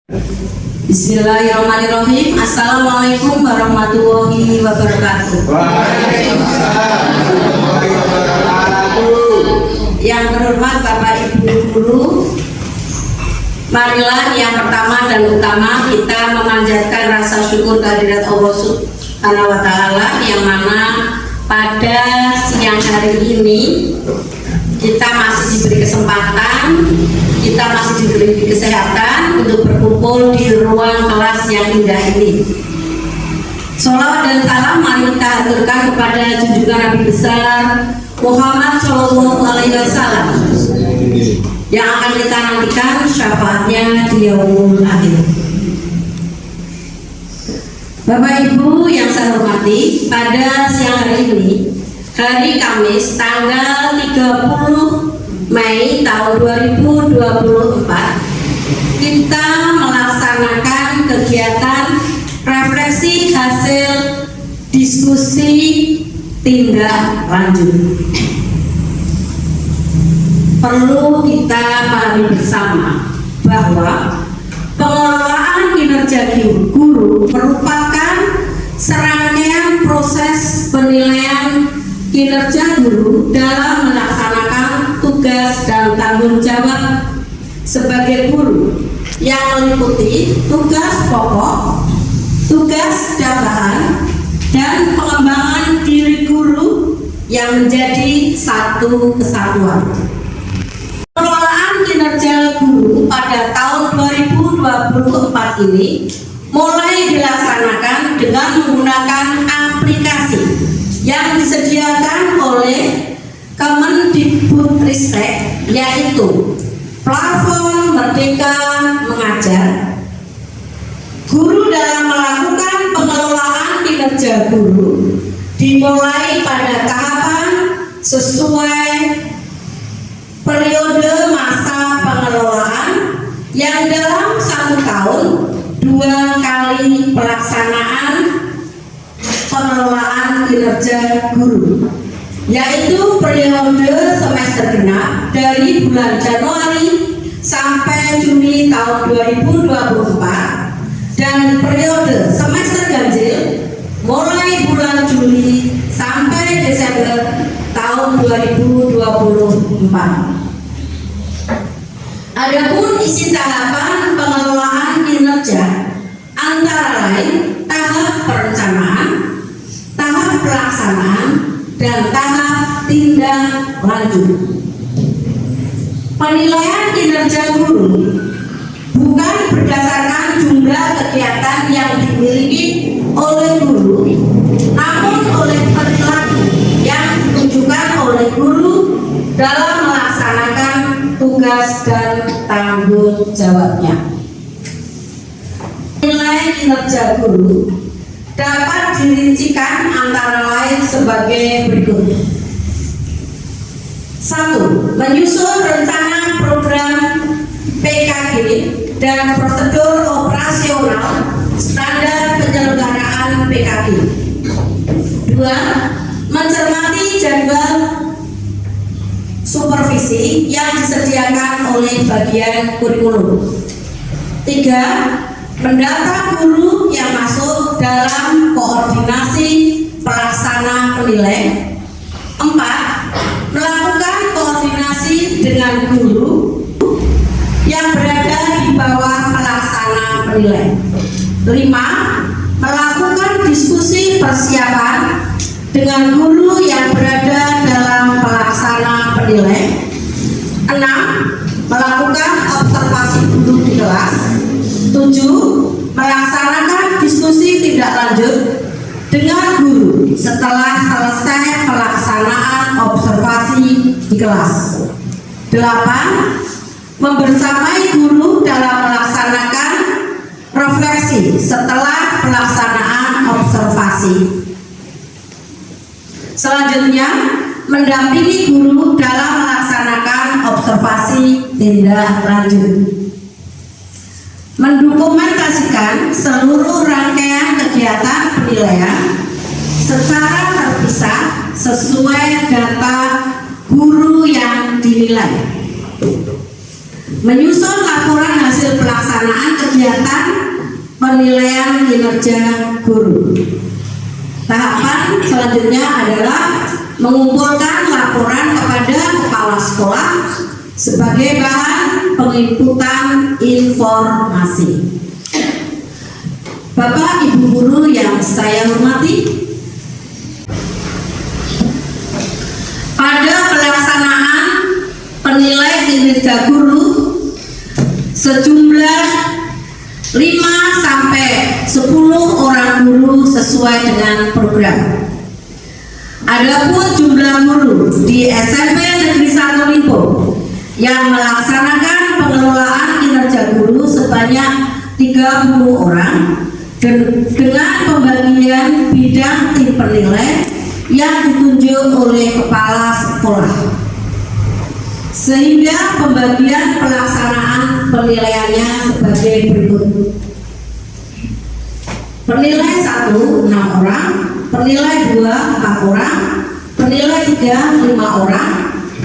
Bismillahirrahmanirrahim. Assalamualaikum warahmatullahi wabarakatuh. Waalaikumsalam warahmatullahi wabarakatuh. Yang terhormat Bapak Ibu Guru, marilah yang pertama dan utama kita memanjatkan rasa syukur kehadirat Allah Subhanahu wa Ta'ala, yang mana pada siang hari ini kita masih diberi kesempatan, kita masih diberi kesehatan untuk berkumpul di ruang kelas yang indah ini. Sholawat dan salam mari kita haturkan kepada junjungan Nabi besar Muhammad Shallallahu Alaihi Wasallam yang akan kita nantikan syafaatnya di yaumul akhir. Bapak Ibu yang saya hormati, pada siang hari ini, hari Kamis tanggal 30 Mei tahun 2024, kita melaksanakan kegiatan refleksi hasil diskusi tindak lanjut. Perlu kita pahami bersama bahwa pengelolaan kinerja guru merupakan serangkaian proses penilaian kinerja guru dalam melaksanakan tugas dan tanggung jawab sebagai guru yang meliputi tugas pokok, tugas tambahan, dan pengembangan diri guru yang menjadi satu kesatuan. Pengelolaan kinerja guru pada tahun 2024 ini mulai dilaksanakan dengan menggunakan aplikasi yang disediakan oleh Kemendikbudristek, yaitu platform Merdeka Mengajar. Guru dalam melakukan pengelolaan kinerja guru dimulai pada tahapan sesuai periode masa pengelolaan yang dalam 1 tahun 2 kali pelaksanaan pengelolaan kinerja guru, yaitu periode semester genap dari bulan Januari sampai Juni tahun 2024 dan periode semester ganjil mulai bulan Juli sampai Desember tahun 2024. Adapun isi tahapan pengelolaan kinerja antara lain tahap perencanaan, tahap pelaksanaan, dan tahap tindak lanjut. Penilaian kinerja guru bukan berdasarkan jumlah kegiatan yang dimiliki oleh guru, namun oleh perilaku yang ditunjukkan oleh guru dalam melaksanakan tugas dan tanggung jawabnya. Nilai kinerja guru dapat dirincikan antara lain sebagai berikut. 1. Menyusun rencana program PKG dan prosedur operasional standar penyelenggaraan PKG. 2. Mencermati jadwal supervisi yang disediakan oleh bagian kurikulum. 3. Mendata guru yang masuk dalam koordinasi pelaksana penilai. 4. Melakukan koordinasi dengan guru yang berada di bawah pelaksana penilai. 5. Melakukan diskusi persiapan dengan guru yang berada dalam pelaksana penilai. 6. Melakukan observasi guru di kelas. 7. Melaksanakan diskusi tindak lanjut dengan guru setelah selesai pelaksanaan observasi di kelas. 8. Membersamai guru dalam melaksanakan refleksi setelah pelaksanaan observasi. Selanjutnya, mendampingi guru dalam melaksanakan observasi tindak lanjut. Mendokumentasikan seluruh rangkaian kegiatan penilaian secara terpisah sesuai data guru yang dinilai. Menyusun laporan hasil pelaksanaan kegiatan kegiatan penilaian kinerja guru. Tahapan selanjutnya adalah mengumpulkan laporan kepada kepala sekolah sebagai bahan penginputan informasi. Bapak Ibu guru yang saya hormati, pada pelaksanaan penilai kinerja guru sejumlah 5 sampai 10 orang guru sesuai dengan program. Adapun jumlah guru di SMP Negeri 1 Limpo yang melaksanakan pengelolaan kinerja guru sebanyak 30 orang dengan pembagian bidang tim penilai yang ditunjuk oleh kepala sekolah, sehingga pembagian pelaksanaan penilaiannya sebagai berikut. Penilai 1 6 orang, penilai 2 4 orang, penilai 3 5 orang,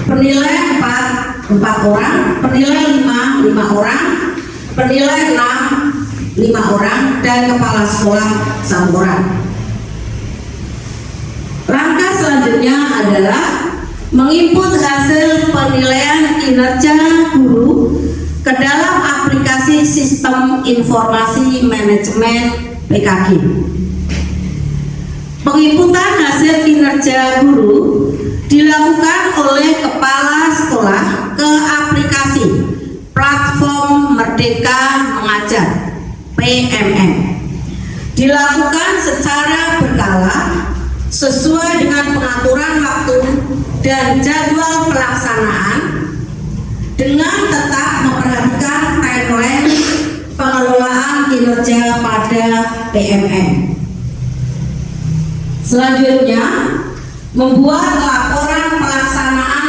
penilai 4 orang, penilai 5 orang, penilai 6 5 orang, dan kepala sekolah 1 orang. Langkah selanjutnya adalah menginput hasil penilaian kinerja guru ke dalam aplikasi sistem informasi manajemen PKG. Penginputan hasil kinerja guru dilakukan oleh kepala sekolah ke aplikasi platform Merdeka Mengajar PMM. Dilakukan secara berkala sesuai dengan pengaturan waktu dan jadwal pelaksanaan dengan tetap memperhatikan timeline pengelolaan kinerja pada PMM. Selanjutnya, membuat laporan pelaksanaan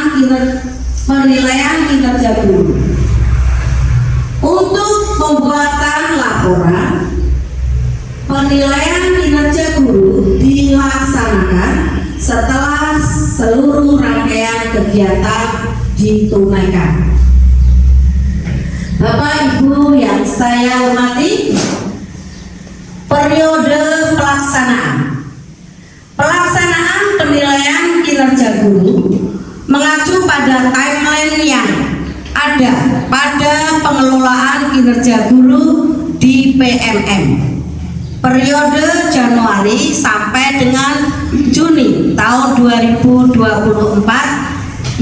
penilaian kinerja guru. Untuk pembuatan laporan penilaian kinerja guru dilaksanakan setelah seluruh rangkaian kegiatan ditunaikan. Bapak Ibu yang saya hormati, periode pelaksanaan. Pelaksanaan penilaian kinerja guru mengacu pada timeline yang ada pada pengelolaan kinerja guru di PMM. Periode Januari sampai dengan Juni tahun 2024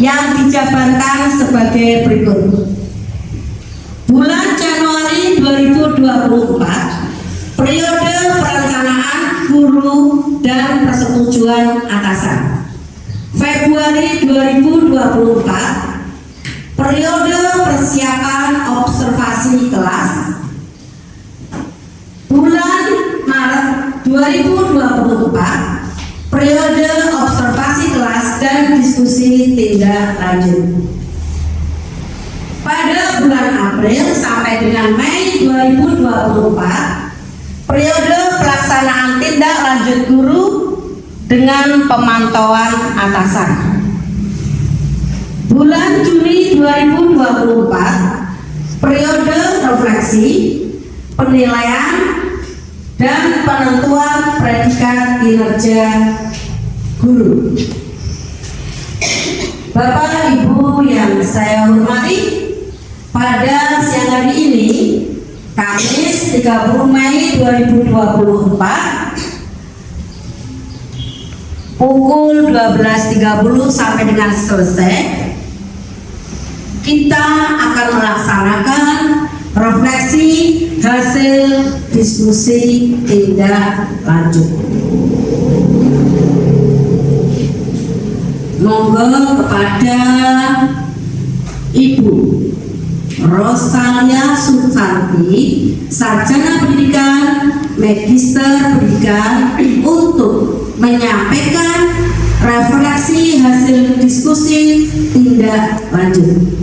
yang dijabarkan sebagai berikut. Bulan Januari 2024, periode perencanaan guru dan persetujuan atasan. Februari 2024, periode persiapan observasi kelas. Bulan Maret 2024, periode observasi kelas dan diskusi tindak lanjut. Pada bulan April sampai dengan Mei 2024, periode pelaksanaan tindak lanjut guru dengan pemantauan atasan. Bulan Juni 2024, periode refleksi, penilaian, dan penentuan predikat kinerja guru. Bapak Ibu yang saya hormati, pada siang hari ini, Kamis 30 Mei 2024, pukul 12.30 sampai dengan selesai, kita akan melaksanakan refleksi hasil diskusi tindak lanjut. Monggo kepada Ibu Rosalia Susanti, Sarjana Pendidikan, Magister Pendidikan, untuk menyampaikan refleksi hasil diskusi tindak lanjut.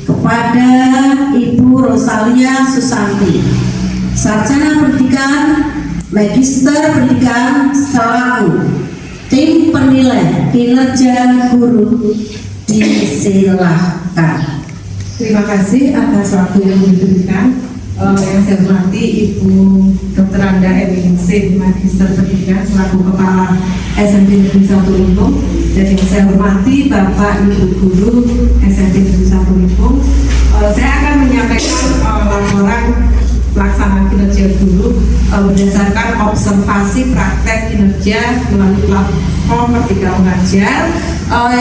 Kepada Ibu Rosalia Susanti, Sarjana Pendidikan, Magister Pendidikan, selaku tim penilai kinerja guru, disilahkan. Terima kasih atas waktu yang diberikan. Yang saya hormati Ibu Dr. Anda Eminingsih, Magister Pendidikan selaku Kepala SMP Negeri 1 Limpung, dan yang saya hormati Bapak Ibu Guru SMP Negeri 1 Limpung. Saya akan menyampaikan laporan pelaksanaan kinerja guru berdasarkan observasi praktek kinerja melalui platform Merdeka Mengajar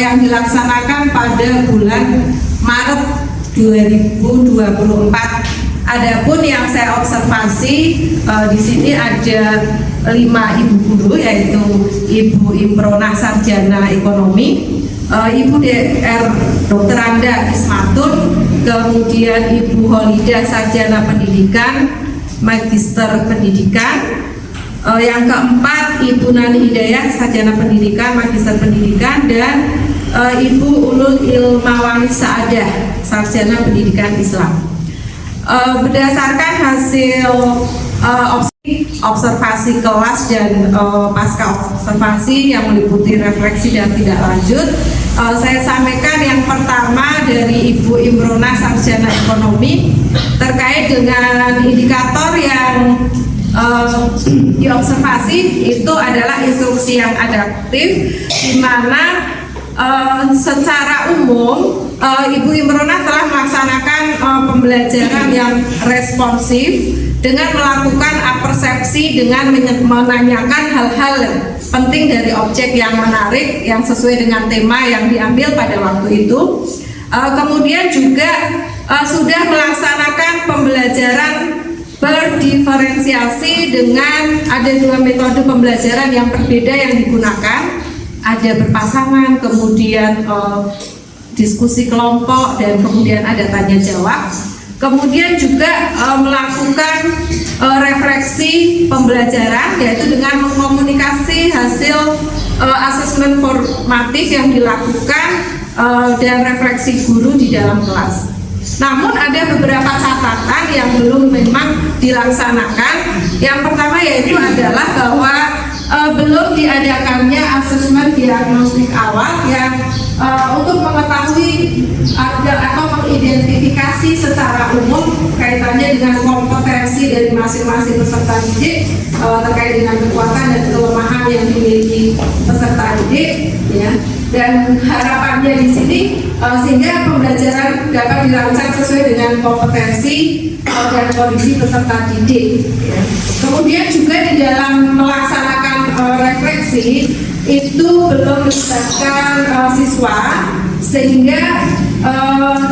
yang dilaksanakan pada bulan Maret 2024. Adapun yang saya observasi di sini ada 5 ibu guru, yaitu Ibu Imronah Sarjana Ekonomi, Ibu Dr. Anda Ismatun, kemudian Ibu Holida Sarjana Pendidikan, Magister Pendidikan, yang keempat Ibu Nani Hidayah Sarjana Pendidikan, Magister Pendidikan, dan Ibu Ulul Ilmawani Saadah Sarjana Pendidikan Islam. Berdasarkan hasil observasi kelas dan pasca observasi yang meliputi refleksi dan tidak lanjut, saya sampaikan yang pertama dari Ibu Imronah Sarjana Ekonomi terkait dengan indikator yang diobservasi itu adalah instruksi yang adaptif, di mana secara umum Ibu Imronah telah melaksanakan pembelajaran yang responsif dengan melakukan apersepsi dengan menanyakan hal-hal penting dari objek yang menarik yang sesuai dengan tema yang diambil pada waktu itu. Kemudian juga sudah melaksanakan pembelajaran berdiferensiasi dengan ada 2 metode pembelajaran yang berbeda yang digunakan. Ada berpasangan, kemudian diskusi kelompok, dan kemudian ada tanya jawab. Kemudian juga melakukan refleksi pembelajaran, yaitu dengan mengkomunikasi hasil asesmen formatif yang dilakukan dan refleksi guru di dalam kelas. Namun ada beberapa catatan yang belum memang dilaksanakan. Yang pertama yaitu adalah bahwa belum diadakannya asesmen diagnostik awal yang untuk mengetahui atau mengidentifikasi secara umum kaitannya dengan kompetensi dari masing-masing peserta didik terkait dengan kekuatan dan kelemahan yang dimiliki peserta didik, ya. Dan harapannya di sini sehingga pembelajaran dapat dirancang sesuai dengan kompetensi dan kondisi peserta didik, ya. Kemudian juga di dalam melaksanakan refleksi itu belum melibatkan siswa, sehingga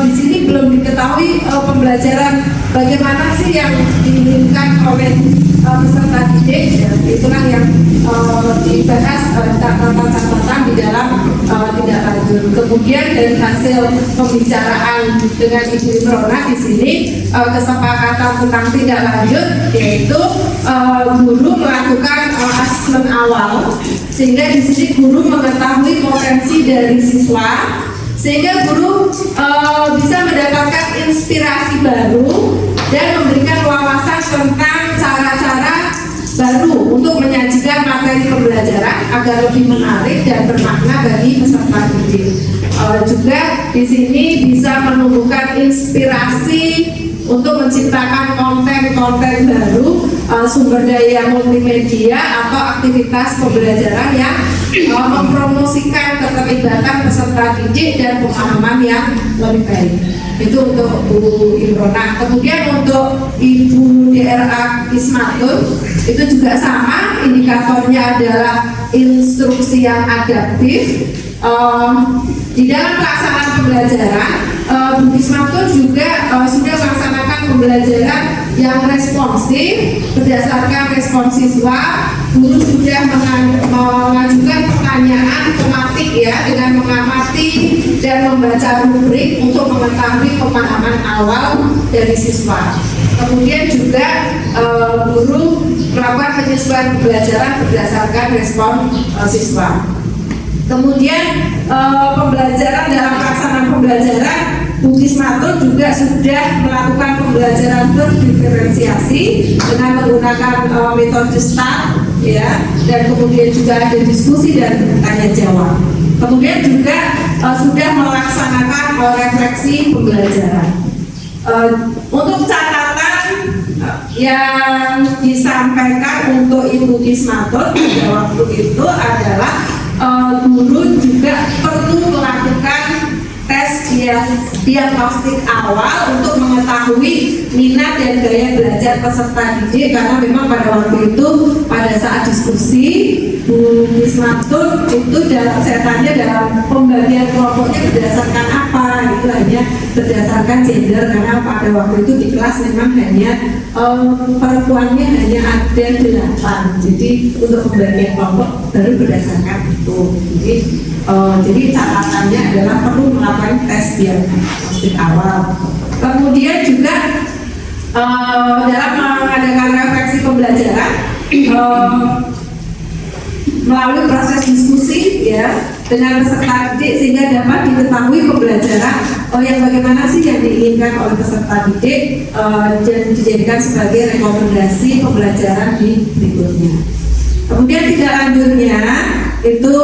di sini belum diketahui pembelajaran bagaimana sih yang diinginkan oleh peserta didik, ya. Itulah yang dibahas catatan di dalam tidak lanjut. Kemudian dari hasil pembicaraan dengan Ibu Imronah di sini kesepakatan tentang tidak lanjut, yaitu guru melakukan asesmen awal, sehingga di sini guru mengetahui potensi dari siswa, sehingga guru bisa mendapatkan inspirasi baru dan memberikan wawasan tentang cara-cara baru untuk menyajikan materi pembelajaran agar lebih menarik dan bermakna bagi peserta didik. Juga di sini bisa menumbuhkan inspirasi untuk menciptakan konten-konten baru, sumber daya multimedia atau aktivitas pembelajaran yang mempromosikan keterlibatan peserta didik dan pemahaman yang lebih baik. Itu untuk Bu Imronah. Kemudian untuk Ibu DRA Ismatun itu juga sama, indikatornya adalah instruksi yang adaptif. Di dalam pelaksanaan pembelajaran, Bu Ismatun juga sudah melaksanakan pembelajaran yang responsif berdasarkan respon siswa. Guru sudah mengajukan pertanyaan tematik, ya, dengan mengamati dan membaca rubrik untuk mengetahui pemahaman awal dari siswa. Kemudian juga guru melakukan penyesuaian pembelajaran berdasarkan respon siswa. Kemudian pembelajaran dalam pelaksanaan pembelajaran, Bu Ismatun juga sudah melakukan pembelajaran berdiferensiasi dengan menggunakan metode STAR, ya, dan kemudian juga ada diskusi dan tanya jawab. Kemudian juga sudah melaksanakan refleksi pembelajaran. Untuk catatan yang disampaikan untuk Ibu Kismatun pada waktu itu adalah guru juga perlu melakukan tes diagnostik awal untuk mengetahui minat dan gaya belajar peserta didik, karena memang pada waktu itu pada saat diskusi Bu Kismatun itu saya tanya dalam pembagian kelompoknya berdasarkan apa, itu hanya berdasarkan gender, karena pada waktu itu di kelas memang hanya perempuannya hanya ada 8, jadi untuk pembagian kelompok baru berdasarkan itu. Jadi catatannya adalah perlu melakukan tes diagnostik awal. Kemudian juga dalam mengadakan refleksi pembelajaran melalui proses diskusi ya dengan peserta didik, sehingga dapat diketahui pembelajaran yang bagaimana sih yang diinginkan oleh peserta didik dan dijadikan sebagai rekomendasi pembelajaran di berikutnya. Kemudian tindak lanjutnya itu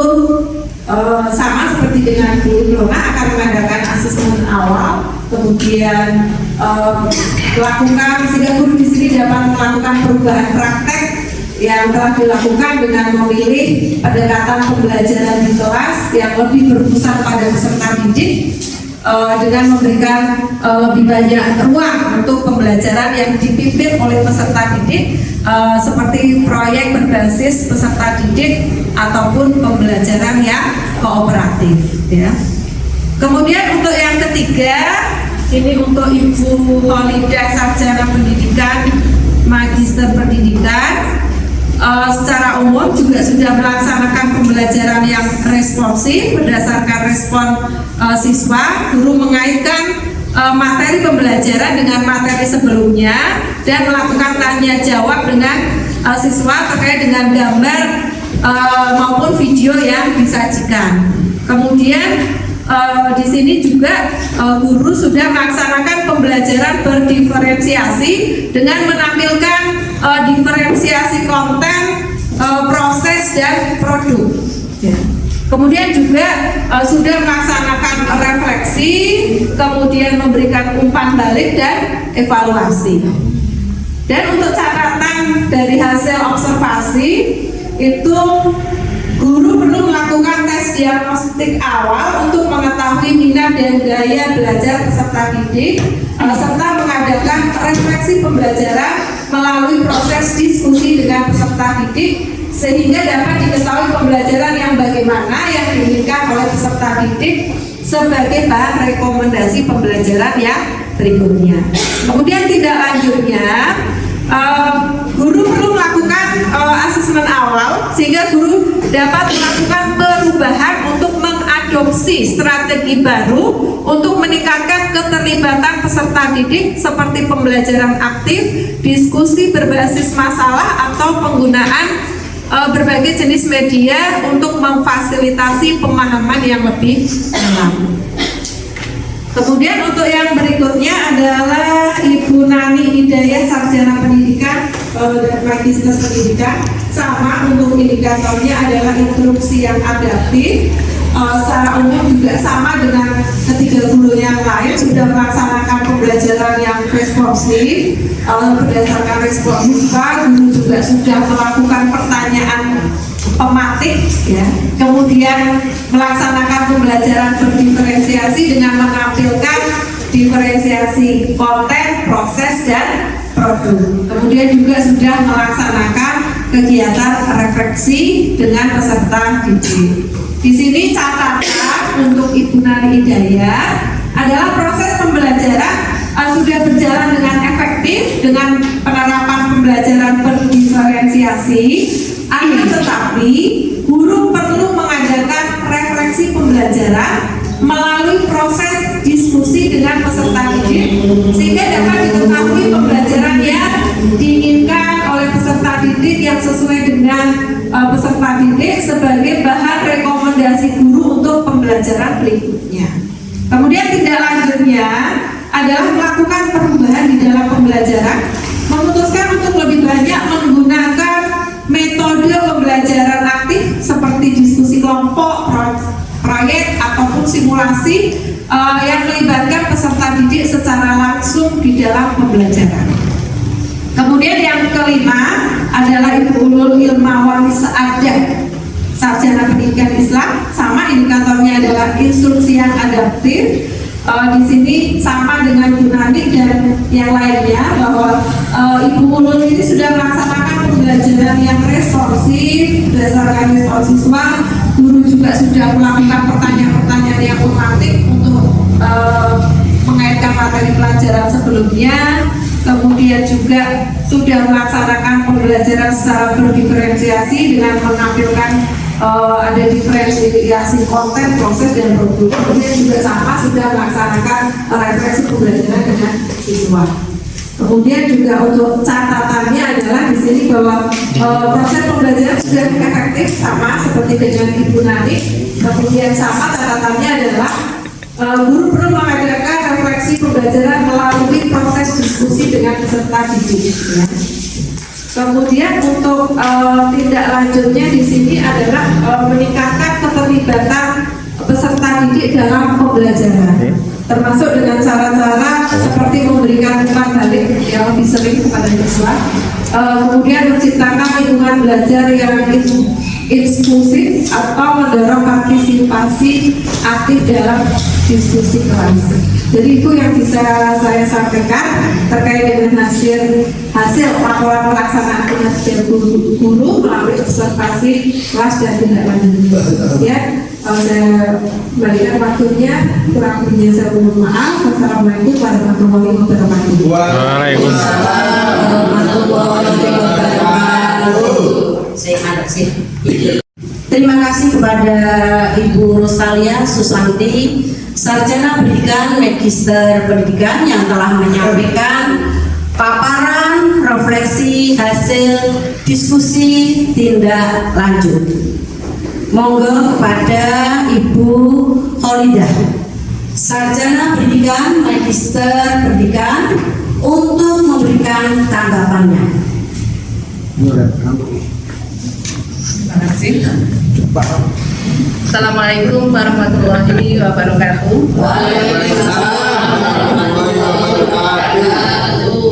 sama seperti dengan Bu Ilona, akan mengadakan asesmen awal, kemudian melakukan sehingga guru di sini dapat melakukan perubahan praktek yang telah dilakukan dengan memilih pendekatan pembelajaran di kelas yang lebih berpusat pada peserta didik dengan memberikan lebih banyak ruang untuk pembelajaran yang dipimpin oleh peserta didik seperti proyek berbasis peserta didik ataupun pembelajaran yang kooperatif ya. Kemudian untuk yang ketiga, ini untuk Ibu Holidah Sarjana Pendidikan, Magister Pendidikan, secara umum juga sudah melaksanakan pembelajaran yang responsif berdasarkan respon siswa. Guru mengaitkan materi pembelajaran dengan materi sebelumnya dan melakukan tanya jawab dengan siswa terkait dengan gambar maupun video yang disajikan. Kemudian di sini juga guru sudah melaksanakan pembelajaran berdiferensiasi dengan menampilkan diferensiasi konten, proses dan produk. Ya. Kemudian juga sudah melaksanakan refleksi, kemudian memberikan umpan balik dan evaluasi. Dan untuk catatan dari hasil observasi itu, guru perlu melakukan tes diagnostik awal untuk mengetahui minat dan gaya belajar peserta didik, serta mengadakan refleksi pembelajaran melalui proses diskusi dengan peserta didik, sehingga dapat diketahui pembelajaran yang bagaimana yang diinginkan oleh peserta didik sebagai bahan rekomendasi pembelajaran yang berikutnya. Kemudian tindak lanjutnya, guru perlu melakukan asesmen awal sehingga guru dapat melakukan perubahan untuk mengadopsi strategi baru untuk meningkatkan keterlibatan peserta didik seperti pembelajaran aktif, diskusi berbasis masalah, atau penggunaan berbagai jenis media untuk memfasilitasi pemahaman yang lebih dalam. Kemudian untuk yang berikutnya adalah Ibu Nani Hidayah, Sarjana Pendidikan dan Magister Pendidikan. Sama, untuk indikatornya adalah instruksi yang adaptif. Secara umum juga sama dengan ketiga guru yang lain, sudah melaksanakan pembelajaran yang responsif. Berdasarkan respon siswa, guru juga sudah melakukan pertanyaan pematik ya. Kemudian melaksanakan pembelajaran berdiferensiasi dengan menampilkan diferensiasi konten, proses dan produk. Kemudian juga sudah melaksanakan kegiatan refleksi dengan peserta didik. Di sini catatan untuk Ibu Nani Hidayah adalah proses pembelajaran sudah berjalan dengan efektif dengan penerapan pembelajaran berdiferensiasi. Akan tetapi guru perlu mengadakan refleksi pembelajaran melalui proses diskusi dengan peserta didik sehingga dapat diketahui pembelajaran yang diinginkan oleh peserta didik yang sesuai dengan peserta didik sebagai bahan rekomendasi guru untuk pembelajaran berikutnya. Kemudian tindak lanjutnya adalah melakukan perubahan di dalam pembelajaran, memutuskan untuk lebih banyak menggunakan metode pembelajaran aktif seperti diskusi kelompok, proyek ataupun simulasi simulasi yang melibatkan peserta didik secara langsung di dalam pembelajaran. Kemudian yang kelima adalah Ibu Ulul Ilmawati Sa'adah, sarjana pendidikan Islam. Sama, indikatornya adalah instruksi yang adaptif. Di sini sama dengan Bu Nani dan yang lainnya, bahwa Ibu Ulul ini sudah melaksanakan pembelajaran yang responsif berdasarkan respon siswa. Guru juga sudah melakukan pertanyaan-pertanyaan yang otomatis untuk mengaitkan materi pelajaran sebelumnya. Kemudian juga sudah melaksanakan pembelajaran secara berdiferensiasi dengan menampilkan ada diferensiasi konten, proses, dan produk. Kemudian juga sama sudah melaksanakan refleksi pembelajaran dengan siswa. Kemudian juga untuk catatannya adalah di sini bahwa proses pembelajaran sudah efektif, sama seperti dengan Ibu Nani. Kemudian sama catatannya adalah guru perlu mengadakan refleksi pembelajaran melalui proses diskusi dengan peserta didik. Ya. Kemudian untuk tindak lanjutnya di sini adalah meningkatkan keterlibatan peserta didik dalam pembelajaran, termasuk dengan cara-cara seperti memberikan umpan balik yang lebih sering kepada siswa. Kemudian menciptakan lingkungan belajar yang inklusif atau mendorong partisipasi aktif dalam diskusi kelas. Jadi itu yang bisa saya sampaikan terkait dengan hasil laporan pelaksanaan kinerja guru melalui observasi kelas dan tindak lanjut. Ya, saya berikan waktunya, kurang lebihnya saya mohon maaf. Wassalamualaikum warahmatullahi wabarakatuh. Waalaikumsalam warahmatullahi wabarakatuh. Terima kasih kepada Ibu Rosalia Susanti, sarjana pendidikan Magister Pendidikan, yang telah menyampaikan paparan refleksi hasil diskusi tindak lanjut. Monggo kepada Ibu Kholidah, sarjana pendidikan Magister Pendidikan, untuk memberikan tanggapannya. Terima kasih. Assalamualaikum warahmatullahi wabarakatuh.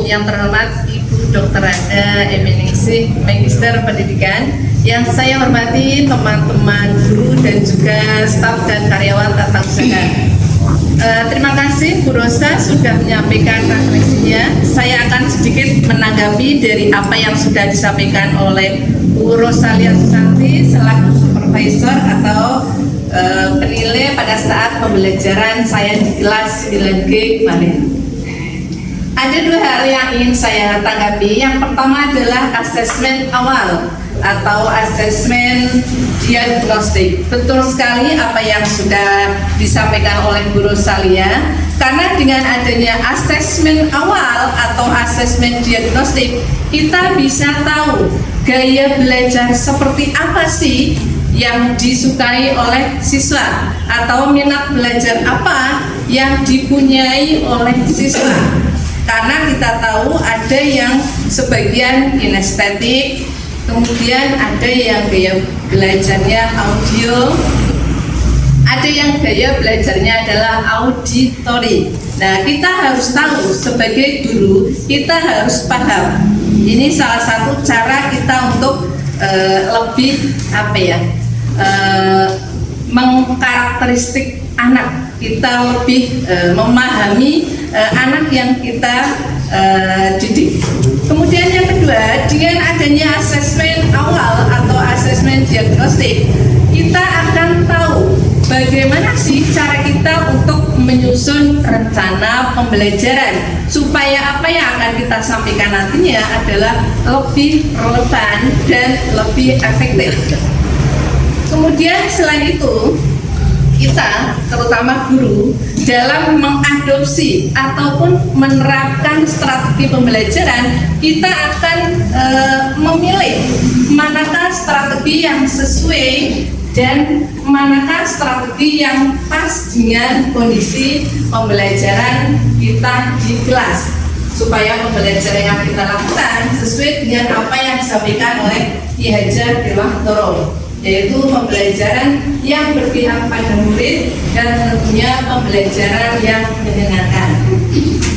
Yang terhormat Ibu Dr. Anda Eminingsih, Magister Pendidikan, yang saya hormati teman-teman guru dan juga staf dan karyawan tata usaha. Terima kasih Bu Rosa sudah menyampaikan refleksinya. Saya akan sedikit menanggapi dari apa yang sudah disampaikan oleh Bu Rosalia Susanti selaku supervisor atau penilai pada saat pembelajaran saya di kelas 9G kemarin. Ada dua hal yang ingin saya tanggapi. Yang pertama adalah asesmen awal atau asesmen diagnostik. Betul sekali apa yang sudah disampaikan oleh Bu Rosalia, karena dengan adanya asesmen awal atau asesmen diagnostik, kita bisa tahu gaya belajar seperti apa sih yang disukai oleh siswa, atau minat belajar apa yang dipunyai oleh siswa. Karena kita tahu ada yang sebagian kinestetik, kemudian ada yang gaya belajarnya audio, ada yang gaya belajarnya adalah auditory. Nah, kita harus tahu sebagai guru, kita harus paham. Ini salah satu cara kita untuk lebih mengkarakteristik anak. Kita lebih memahami anak yang kita didik. Kemudian yang kedua, dengan adanya asesmen awal atau asesmen diagnostik, kita akan tahu bagaimana sih cara kita untuk menyusun rencana pembelajaran supaya apa yang akan kita sampaikan nantinya adalah lebih relevan dan lebih efektif. Kemudian selain itu, kita, terutama guru, dalam mengadopsi ataupun menerapkan strategi pembelajaran, kita akan memilih manakah strategi yang sesuai dan manakah strategi yang pas dengan kondisi pembelajaran kita di kelas, supaya pembelajaran yang kita lakukan sesuai dengan apa yang disampaikan oleh Ki Hajar Dewantoro, yaitu pembelajaran yang berpihak pada murid dan tentunya pembelajaran yang menyenangkan.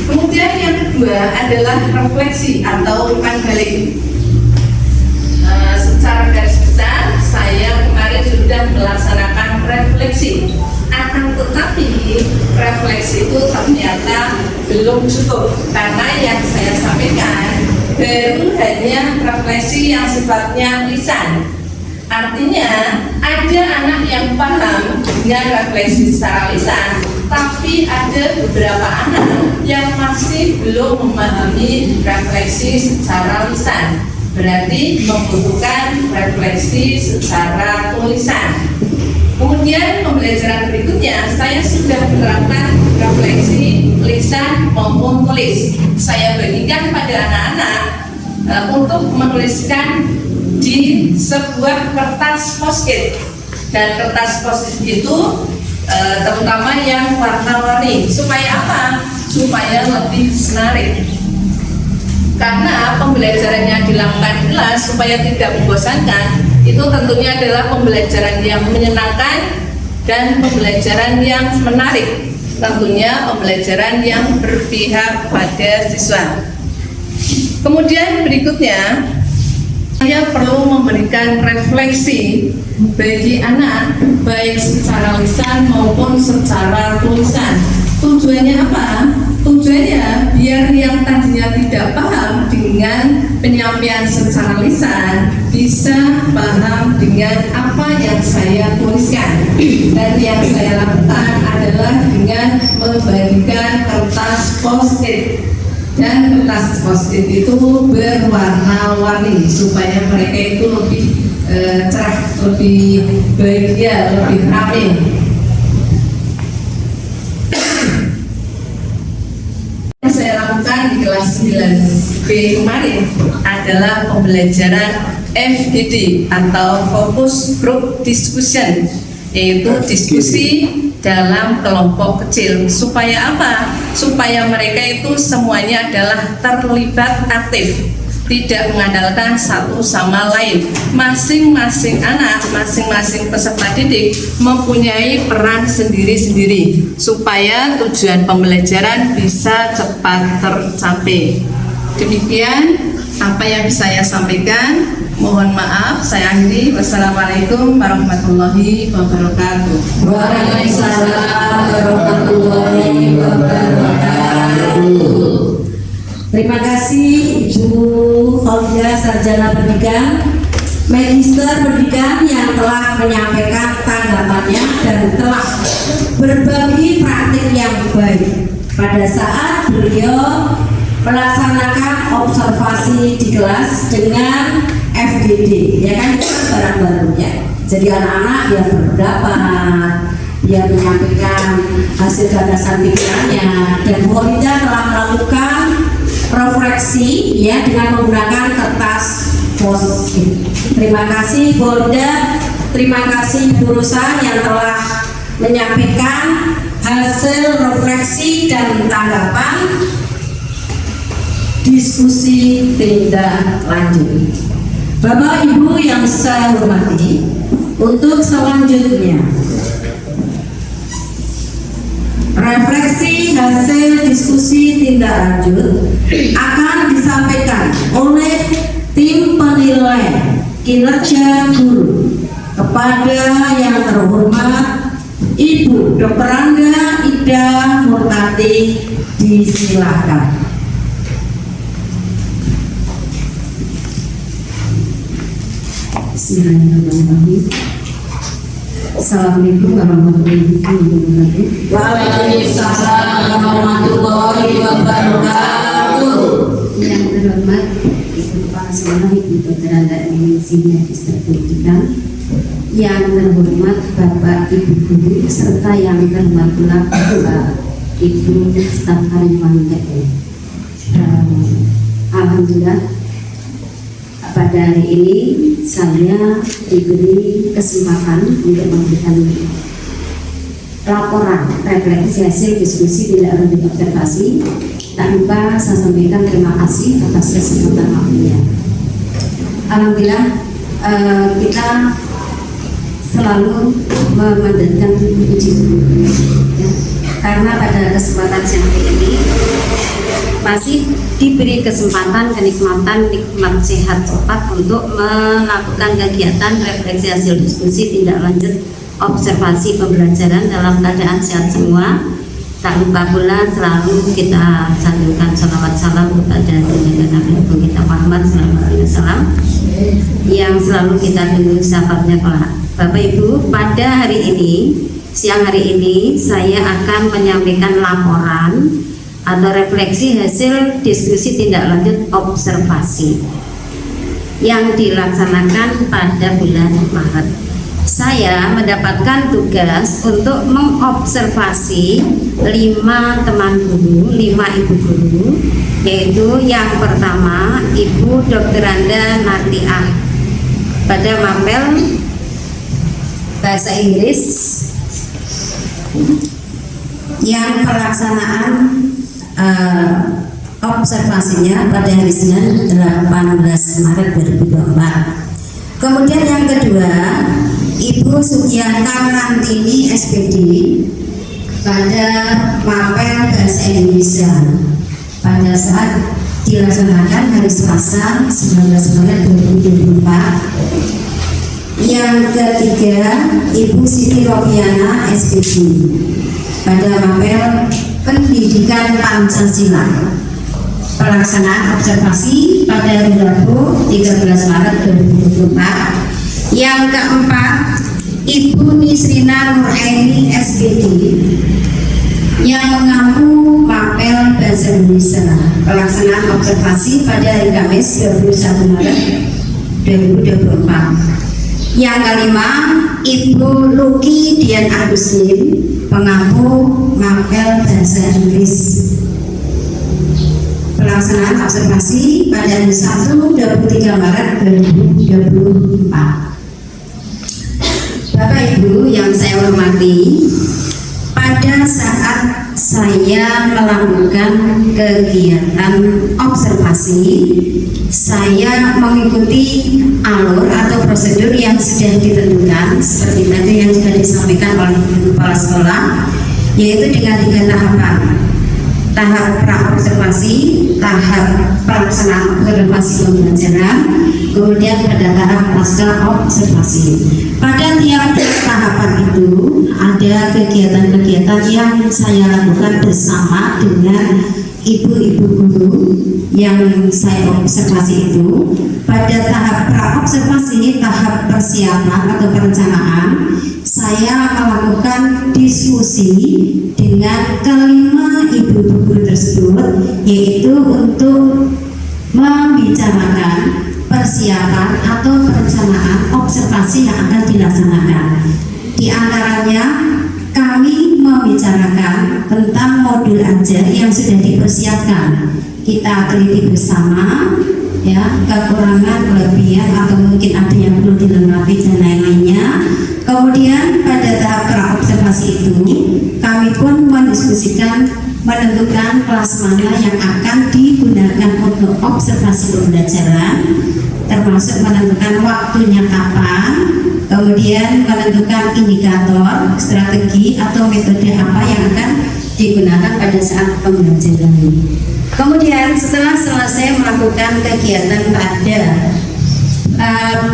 Kemudian yang kedua adalah refleksi atau umpan balik. Secara garis besar, saya kemarin sudah melaksanakan refleksi. Akan tetapi refleksi itu ternyata belum cukup, karena yang saya sampaikan baru hanya refleksi yang sifatnya lisan. Artinya ada anak yang paham dengan refleksi secara lisan, tapi ada beberapa anak yang masih belum memahami refleksi secara lisan. Berarti membutuhkan refleksi secara tulisan. Kemudian pembelajaran berikutnya saya sudah menerapkan refleksi lisan maupun tulis. Saya bagikan pada anak-anak untuk menuliskan di sebuah kertas post-it, dan kertas post-it itu terutama yang warna-warni. Supaya apa? Supaya lebih menarik. Karena pembelajarannya dilakukan di kelas supaya tidak membosankan, itu tentunya adalah pembelajaran yang menyenangkan dan pembelajaran yang menarik. Tentunya pembelajaran yang berpihak pada siswa. Kemudian berikutnya, saya perlu memberikan refleksi bagi anak, baik secara lisan maupun secara tulisan. Tujuannya apa? Tujuannya biar yang tadinya tidak paham dengan penyampaian secara lisan bisa paham dengan apa yang saya tuliskan. Dan yang saya lakukan adalah dengan membagikan kertas post-it. Dan kertas post-it itu berwarna-warni supaya mereka itu lebih cerah, lebih bahagia, lebih ramai. Yang saya lakukan di kelas 9B kemarin adalah pembelajaran FGD atau Focus Group Discussion, yaitu diskusi dalam kelompok kecil. Supaya apa? Supaya mereka itu semuanya adalah terlibat aktif, tidak mengandalkan satu sama lain. Masing-masing anak, masing-masing peserta didik mempunyai peran sendiri-sendiri supaya tujuan pembelajaran bisa cepat tercapai. Demikian apa yang bisa saya sampaikan. Mohon maaf, saya akhiri. Wassalamualaikum warahmatullahi wabarakatuh. Waalaikumsalam warahmatullahi wabarakatuh. Terima kasih Ibu Khawja, Sarjana Pendidikan, Magister Pendidikan yang telah menyampaikan tanggapannya dan telah berbagi praktik yang baik pada saat beliau melaksanakan observasi di kelas dengan FGD, ya kan, itu barang baru ya. Jadi anak-anak yang berpendapat, yang menyampaikan hasil gagasan pikirannya, dan Bu Khawja telah melakukan refleksi ya dengan menggunakan kertas post-it. Terima kasih Bu Khawja, terima kasih Bu Rosa yang telah menyampaikan hasil refleksi dan tanggapan diskusi tindak lanjut. Bapak Ibu yang saya hormati, untuk selanjutnya refleksi hasil diskusi tindak lanjut akan disampaikan oleh tim penilai kinerja guru kepada yang terhormat Ibu Dr. Rangga Ida Murtati. Disilakan. Bismillahirrahmanirrahim. Assalamualaikum warahmatullahi wabarakatuh. Waalaikumsalam warahmatullahi wabarakatuh. Yang terhormat Ibu Kepala Sekolah Ibu Dr. Rangga Ida Magister Pendidikan, yang terhormat Bapak Ibu Guru, serta yang terhormat pula Bapak Ibu staf karyawan TPN. Alhamdulillah, pada hari ini saya diberi kesempatan untuk memberikan laporan refleksi hasil diskusi tindak lanjut observasi. Tak lupa saya sampaikan terima kasih atas kesempatan waktunya. Alhamdulillah, kita selalu memandatkan puji syukur ya. Karena pada kesempatan siang hari ini masih diberi kesempatan kenikmatan nikmat sehat cepat untuk melakukan kegiatan refleksi hasil diskusi tindak lanjut observasi pembelajaran dalam keadaan sehat semua. Tak lupa pula selalu kita sanjungkan salawat salam kepada junjungan Nabi Agung kita Muhammad SAW yang selalu kita tunggu sahabatnya kelak. Bapak Ibu, pada hari ini, siang hari ini saya akan menyampaikan laporan atau refleksi hasil diskusi tindak lanjut observasi yang dilaksanakan pada bulan Maret. Saya mendapatkan tugas untuk mengobservasi 5 teman guru, 5 ibu guru, yaitu yang pertama Ibu Dr. Anda Nartiah pada mapel bahasa Inggris yang pelaksanaan observasinya pada hari Senin 18 Maret 2024. Kemudian yang kedua Ibu Sugianta Nantini SPD pada mapel bahasa Indonesia pada saat dilaksanakan hari Selasa 19 Maret 2024. Yang ketiga Ibu Siti Robiana SPD pada mapel pendidikan Pancasila pelaksanaan observasi pada hari Rabu 13 Maret 2024. Yang keempat Ibu Nisrina Nuraini SPD yang mengampu mapel bahasa Indonesia pelaksanaan observasi pada hari Kamis 21 Maret 2024. Yang kelima Ibu Luki Dian Agustin pengampu mapel bahasa Inggris pelaksanaan observasi pada hari Sabtu 23 Maret 2024. Bapak Ibu yang saya hormati, pada saat saya melakukan kegiatan observasi, saya mengikuti alur atau prosedur yang sudah ditentukan seperti tadi yang sudah disampaikan oleh kepala sekolah, yaitu dengan 3 tahapan. Tahap pra-observasi, tahap pelaksanaan observasi pembelajaran, kemudian pada tahap pasca observasi. Pada tiap-tiap tahapan itu ada kegiatan-kegiatan yang saya lakukan bersama dengan ibu-ibu guru yang saya observasi itu. Pada tahap pra-observasi, tahap persiapan atau perencanaan, saya melakukan diskusi dengan kelima ibu guru tersebut, yaitu untuk membicarakan persiapan atau perencanaan observasi yang akan dilaksanakan. Di antaranya kami membicarakan tentang modul ajar yang sudah dipersiapkan. Kita teliti bersama ya, kekurangan, kelebihan atau mungkin ada yang perlu dilengkapi dan lain-lainnya. Kemudian pada tahap pra-observasi itu kami pun mendiskusikan menentukan kelas mana yang akan digunakan untuk observasi pembelajaran, termasuk menentukan waktunya kapan, kemudian menentukan indikator, strategi atau metode apa yang akan digunakan pada saat pembelajaran. Kemudian setelah selesai melakukan kegiatan pada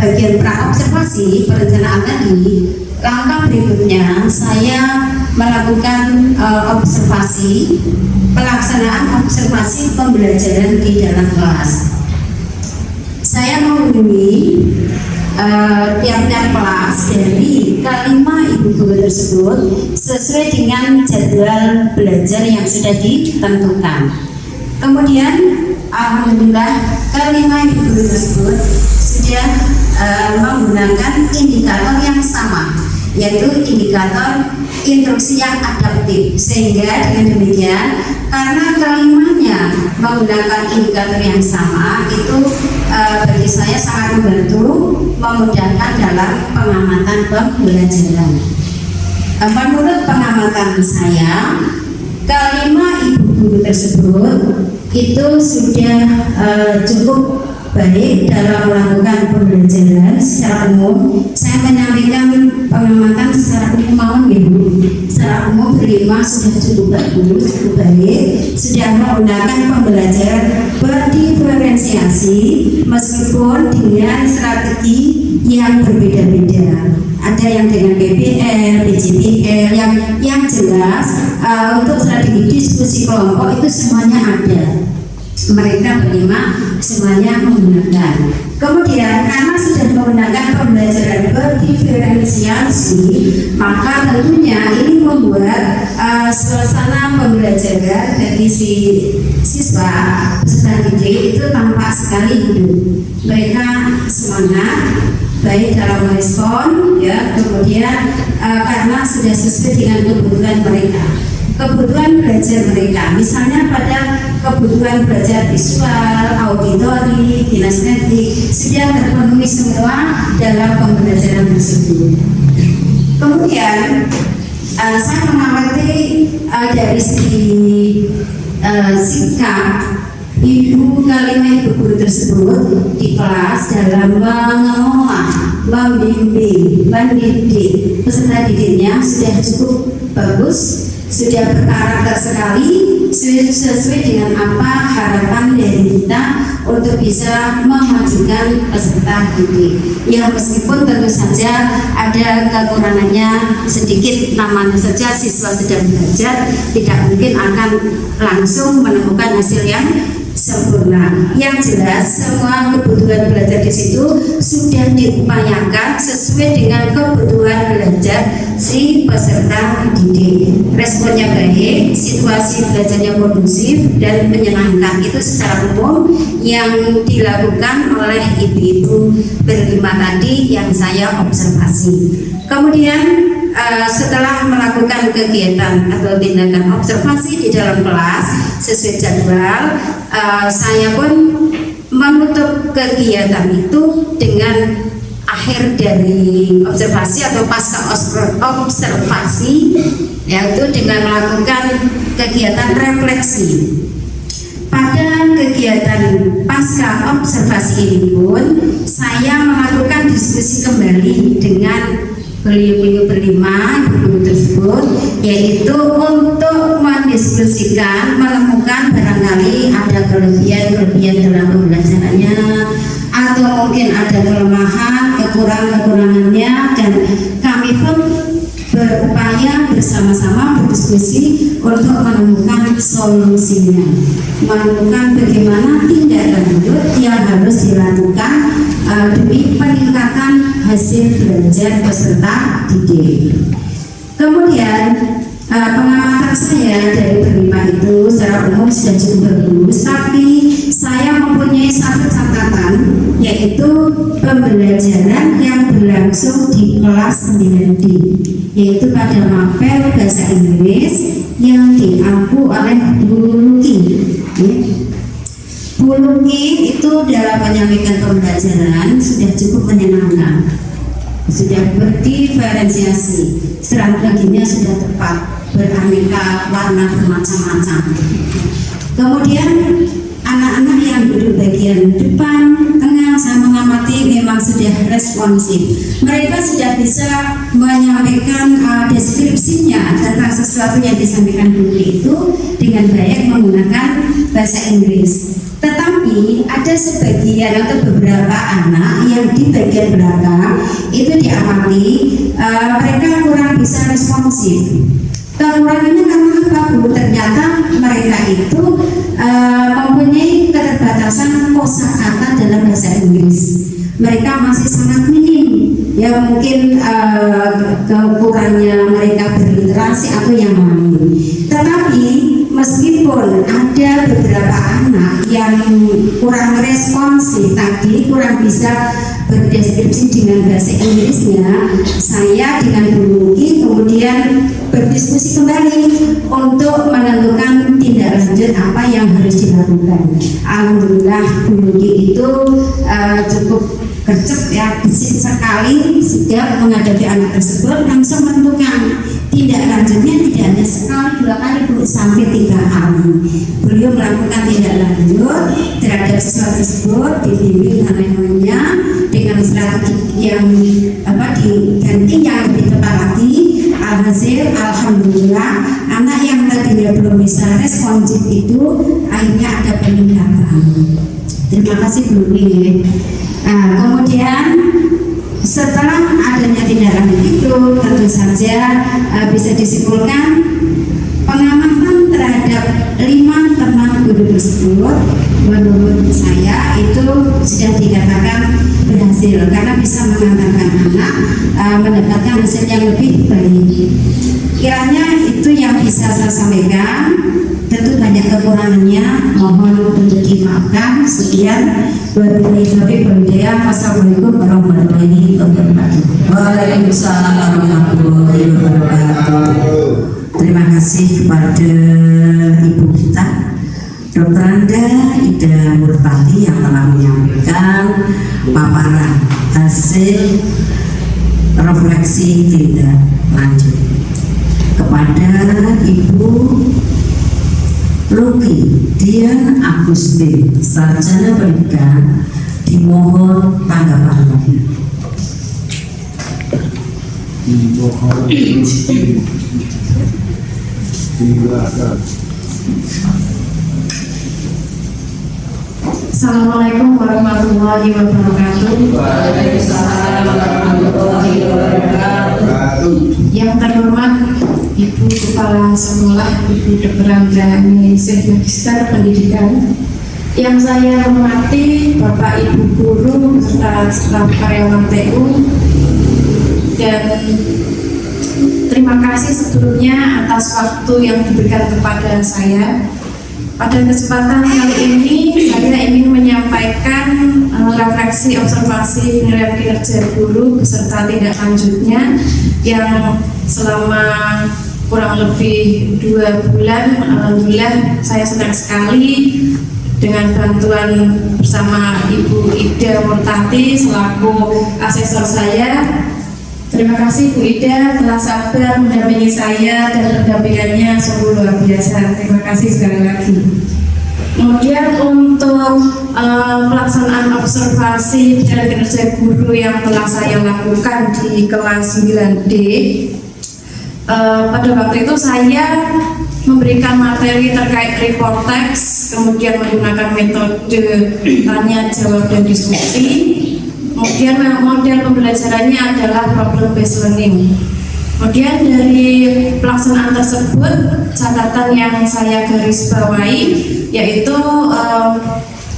bagian pra-observasi perencanaan tadi, langkah berikutnya saya melakukan observasi pelaksanaan observasi pembelajaran di dalam kelas. Saya menghubungi tiap-tiap kelas dari kelima ibu guru tersebut sesuai dengan jadwal belajar yang sudah ditentukan. Kemudian alhamdulillah kelima ibu guru tersebut sudah menggunakan indikator yang sama, yaitu indikator instruksi yang adaptif, sehingga dengan demikian karena kelimanya menggunakan indikator yang sama itu bagi saya sangat membantu, memudahkan dalam pengamatan pembelajaran. Menurut pengamatan saya, kelima ibu guru tersebut itu sudah cukup Baik dalam melakukan pembelajaran secara umum, saya menyampaikan pengamatan secara umum mohon Ibu. Secara umum berlima sudah cukup bagus, cukup baik, sudah menggunakan pembelajaran berdiferensiasi meskipun dengan strategi yang berbeda-beda. Ada yang dengan PBL, PJBL, yang jelas untuk strategi diskusi kelompok itu semuanya ada. Mereka berlima semuanya menggunakan. Kemudian karena sudah menggunakan pembelajaran berdiferensiasi, maka tentunya ini membuat suasana pembelajaran bagi si siswa peserta didik itu tampak sekali hidup. Mereka semangat, baik dalam merespon, ya, kemudian karena sudah sesuai dengan kebutuhan mereka. Kebutuhan belajar mereka, misalnya pada kebutuhan belajar visual, auditori, kinestetik sudah terpenuhi semua dalam pembelajaran tersebut. Kemudian saya mengamati dari segi sikap ibu kelima ibu guru tersebut di kelas dalam mengelola, membimbing, mendidik peserta didiknya sudah cukup bagus, sudah berkarakter sekali, sesuai dengan apa harapan dari kita untuk bisa memajukan peserta didik. Ya meskipun tentu saja ada kekurangannya sedikit, namanya saja siswa sedang belajar, tidak mungkin akan langsung menemukan hasil yang sempurna. Yang jelas semua kebutuhan belajar di situ sudah diupayakan sesuai dengan kebutuhan belajar si peserta didik. Responnya baik, situasi belajarnya kondusif dan menyenangkan. Itu secara umum yang dilakukan oleh ibu-ibu berlima tadi yang saya observasi. Kemudian setelah melakukan kegiatan atau tindakan observasi di dalam kelas sesuai jadwal, saya pun menutup kegiatan itu dengan akhir dari observasi atau pasca observasi, yaitu dengan melakukan kegiatan refleksi. Pada kegiatan pasca observasi ini pun saya melakukan diskusi kembali dengan beliau-beliau berlima guru tersebut, yaitu untuk mendiskusikan, menemukan barangkali ada kelebihan dalam pembelajarannya atau mungkin ada kelemahan, kekurangannya, dan kami pun berupaya bersama-sama berdiskusi untuk menemukan solusinya, menemukan bagaimana tindak lanjut yang harus dilakukan demi peningkatan hasil belajar peserta didik. Kemudian pengamatan saya dari berlima itu secara umum sudah cukup bagus, tapi saya mempunyai satu catatan, yaitu pembelajaran yang berlangsung di kelas 9D, yaitu pada mapel bahasa Inggris yang diampu oleh Bu Luki. Bu Luki itu dalam menyampaikan pembelajaran sudah cukup menyenangkan, sudah berdiferensiasi, strateginya sudah tepat, beraneka warna bermacam-macam. Kemudian anak-anak yang duduk bagian depan, tengah, saya mengamati memang sudah responsif. Mereka sudah bisa menyampaikan deskripsinya tentang sesuatu yang disampaikan guru itu dengan baik menggunakan bahasa Inggris. Tetapi ada sebagian atau beberapa anak yang di bagian belakang itu diamati mereka kurang bisa responsif. Kekurangannya karena apa, Bu? Ternyata mereka itu mempunyai keterbatasan kosakata dalam bahasa Inggris. Mereka masih sangat minim, ya mungkin kekurangnya mereka berliterasi atau yang lain. Tetapi meskipun ada beberapa anak yang kurang responsif tadi, kurang bisa berdeskripsi dengan bahasa Inggrisnya, saya dengan Bu Luki kemudian berdiskusi kembali untuk menentukan tindak lanjut apa yang harus dilakukan. Alhamdulillah Bu Luki itu cukup gercep ya, gesit sekali setiap menghadapi anak tersebut, langsung menentukan tindak lanjutnya tidak hanya sekali, 2 kali Bu, sampai 3 kali. Beliau melakukan tindak lanjut terhadap siswa tersebut, dibimbing namanya dengan strategi yang diganti yang lebih tepat lagi. Alhasil alhamdulillah anak yang tadinya belum bisa responsif itu akhirnya ada peningkatan. Terima kasih Bu. Kemudian setelah adanya tindak lanjut itu tentu saja bisa disimpulkan pengamatan terhadap 5 teman guru tersebut menurut saya itu sudah dikatakan berhasil karena bisa mengantarkan anak mendapatkan hasil yang lebih baik. Kiranya itu yang bisa saya sampaikan. Tentu banyak kekurangannya, mohon untuk dimaafkan. Sekian, wassalamualaikum warahmatullahi wabarakatuh. Waalaikumsalam warahmatullahi wabarakatuh. Terima kasih kepada Ibu kita, Dr. Anda Ida Murtati yang telah menyampaikan paparan hasil refleksi tindak lanjut. Kepada Ibu Luki Dian Agustin, sarjana pendidikan, dimohon tanggapannya. Assalamualaikum warahmatullahi wabarakatuh. Yang terhormat Ibu Kepala Sekolah, Ibu Dr. Anda Eminingsih, Magister Pendidikan. Yang saya hormati Bapak Ibu Guru beserta staf karyawan TU, dan terima kasih sebelumnya atas waktu yang diberikan kepada saya. Pada kesempatan kali ini saya ingin menyampaikan refleksi observasi penilaian kinerja guru beserta tindak lanjutnya yang selama kurang lebih 2 bulan. Alhamdulillah saya senang sekali dengan bantuan bersama Ibu Ida Murtati selaku asesor saya. Terima kasih Bu Ida telah sabar mendampingi saya dan pendampingannya sungguh luar biasa. Terima kasih sekali lagi. Kemudian untuk pelaksanaan observasi dan kinerja guru yang telah saya lakukan di kelas 9D, pada waktu itu saya memberikan materi terkait report text, kemudian menggunakan metode tanya jawab dan diskusi. Kemudian model pembelajarannya adalah problem based learning. Kemudian dari pelaksanaan tersebut, catatan yang saya garis bawahi yaitu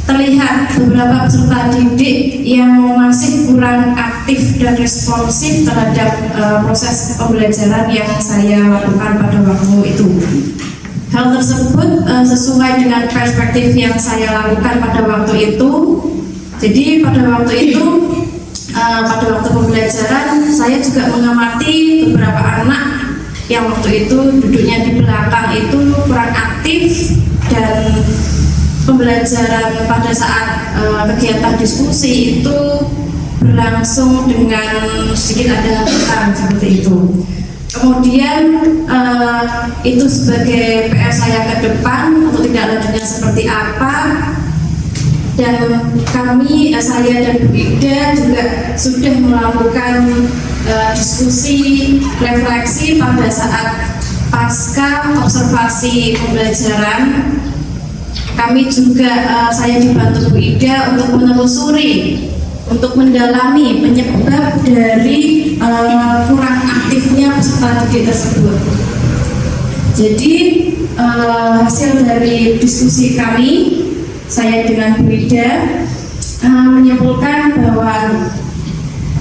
terlihat beberapa peserta didik yang masih kurang aktif dan responsif terhadap proses pembelajaran yang saya lakukan pada waktu itu. Hal tersebut sesuai dengan perspektif yang saya lakukan pada waktu itu. Jadi pada waktu itu, pada waktu pembelajaran, saya juga mengamati beberapa anak yang waktu itu duduknya di belakang itu kurang aktif, dan pembelajaran pada saat kegiatan diskusi itu berlangsung dengan sedikit ada hambatan seperti itu. Kemudian itu sebagai PR saya ke depan untuk tindak lanjutnya seperti apa. Dan kami, saya dan Bu Ida juga sudah melakukan diskusi refleksi pada saat pasca observasi pembelajaran. Kami juga, saya dibantu Bu Ida untuk menelusuri, untuk mendalami penyebab dari kurang aktifnya peserta didik tersebut. Jadi hasil dari diskusi kami, saya dengan Bu Ida menyimpulkan bahwa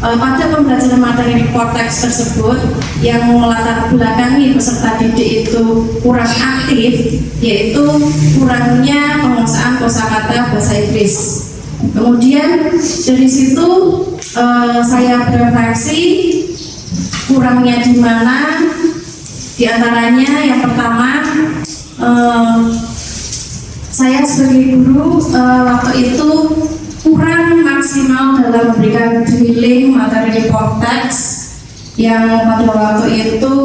pada pembelajaran materi report text tersebut yang melatar belakangi peserta didik itu kurang aktif, yaitu kurangnya penguasaan kosakata bahasa Inggris. Kemudian dari situ saya berefleksi kurangnya di mana. Di antaranya yang pertama, saya sebagai guru waktu itu kurang maksimal maksimal dalam memberikan drilling materi report text yang pada waktu itu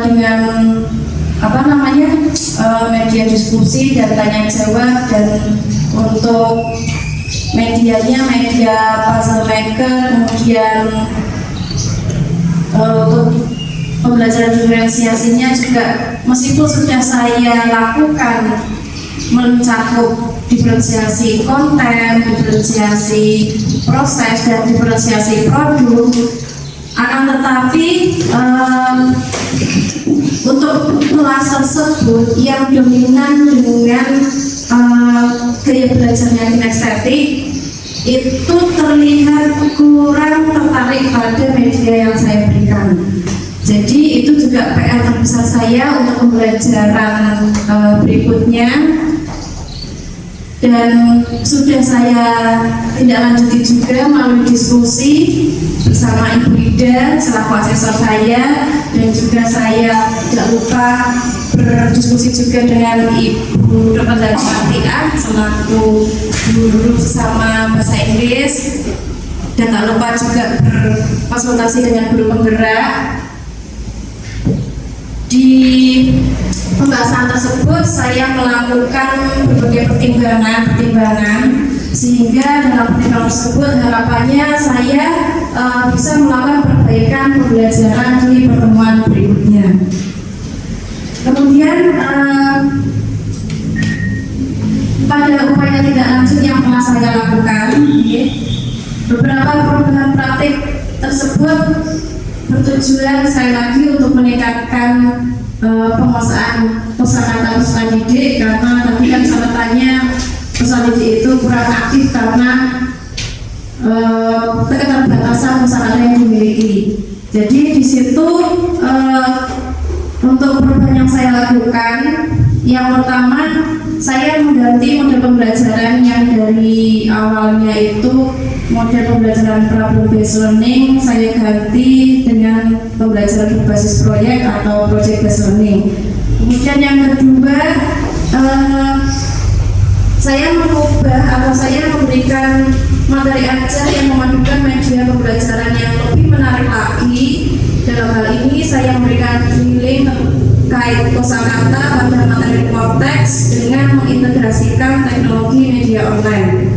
dengan media diskusi dan tanya jawab, dan untuk medianya media puzzle maker, kemudian untuk pembelajaran diferensiasinya juga meskipun sudah saya lakukan mencakup diferensiasi konten, diferensiasi proses, dan diferensiasi produk, akan tetapi untuk kelas tersebut yang dominan dengan gaya belajarnya kinestetik itu terlihat kurang tertarik pada media yang saya berikan. Jadi itu juga PR terbesar saya untuk pembelajaran berikutnya, dan sudah saya tindak lanjuti juga melalui diskusi bersama Ibu Ida selaku asesor saya, dan juga saya tidak lupa berdiskusi juga dengan Ibu Dr. Darmatia selaku guru sesama bahasa Inggris, dan tak lupa juga berkonsultasi dengan guru penggerak. Di pembahasan tersebut saya melakukan berbagai pertimbangan sehingga dalam pertimbangan tersebut harapannya saya bisa melakukan perbaikan pembelajaran di pertemuan berikutnya. Kemudian pada upaya tindak lanjut yang telah saya lakukan, beberapa perubahan praktik tersebut bertujuan sekali lagi untuk meningkatkan penguasaan kosakata peserta didik, karena tadi kan catatannya peserta didik itu kurang aktif karena keterbatasan kosakata yang dimiliki. Jadi di situ untuk perubahan yang saya lakukan, yang pertama saya mengganti model pembelajaran yang dari awalnya itu model pembelajaran problem based learning, saya ganti dengan pembelajaran berbasis proyek atau project based learning. Kemudian yang kedua, saya mengubah atau saya memberikan materi ajar yang memadukan media pembelajaran yang lebih menarik lagi. Dalam hal ini saya memberikan drilling terkait kosakata pada materi report text dengan mengintegrasikan teknologi media online.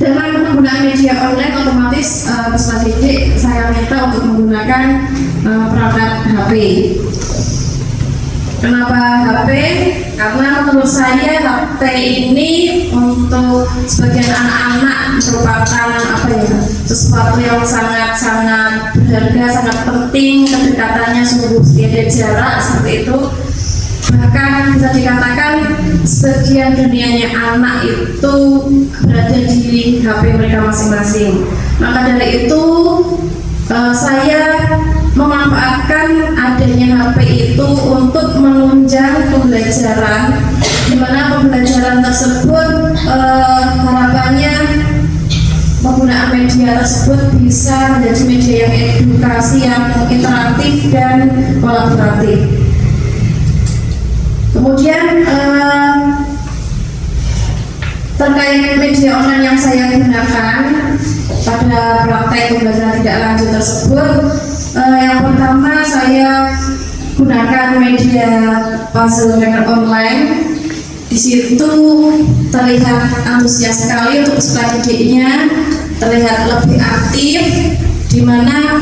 Dalam penggunaan media online, otomatis peserta didik saya minta untuk menggunakan perangkat HP. Kenapa HP? Karena menurut saya HP ini untuk sebagian anak-anak merupakan sesuatu yang sangat berharga, sangat penting, kedekatannya sungguh tiada jarak seperti itu. Bahkan bisa dikatakan sebagian dunianya anak itu berada di HP mereka masing-masing. Maka dari itu saya memanfaatkan adanya HP itu untuk menunjang pembelajaran, di mana pembelajaran tersebut harapannya penggunaan media tersebut bisa menjadi media yang edukasi, yang interaktif dan kolaboratif. Kemudian terkait media online yang saya gunakan pada praktek pembelajaran tidak lanjut tersebut, yang pertama saya gunakan media puzzle maker online. Di situ terlihat antusias sekali untuk peserta didiknya, terlihat lebih aktif, di mana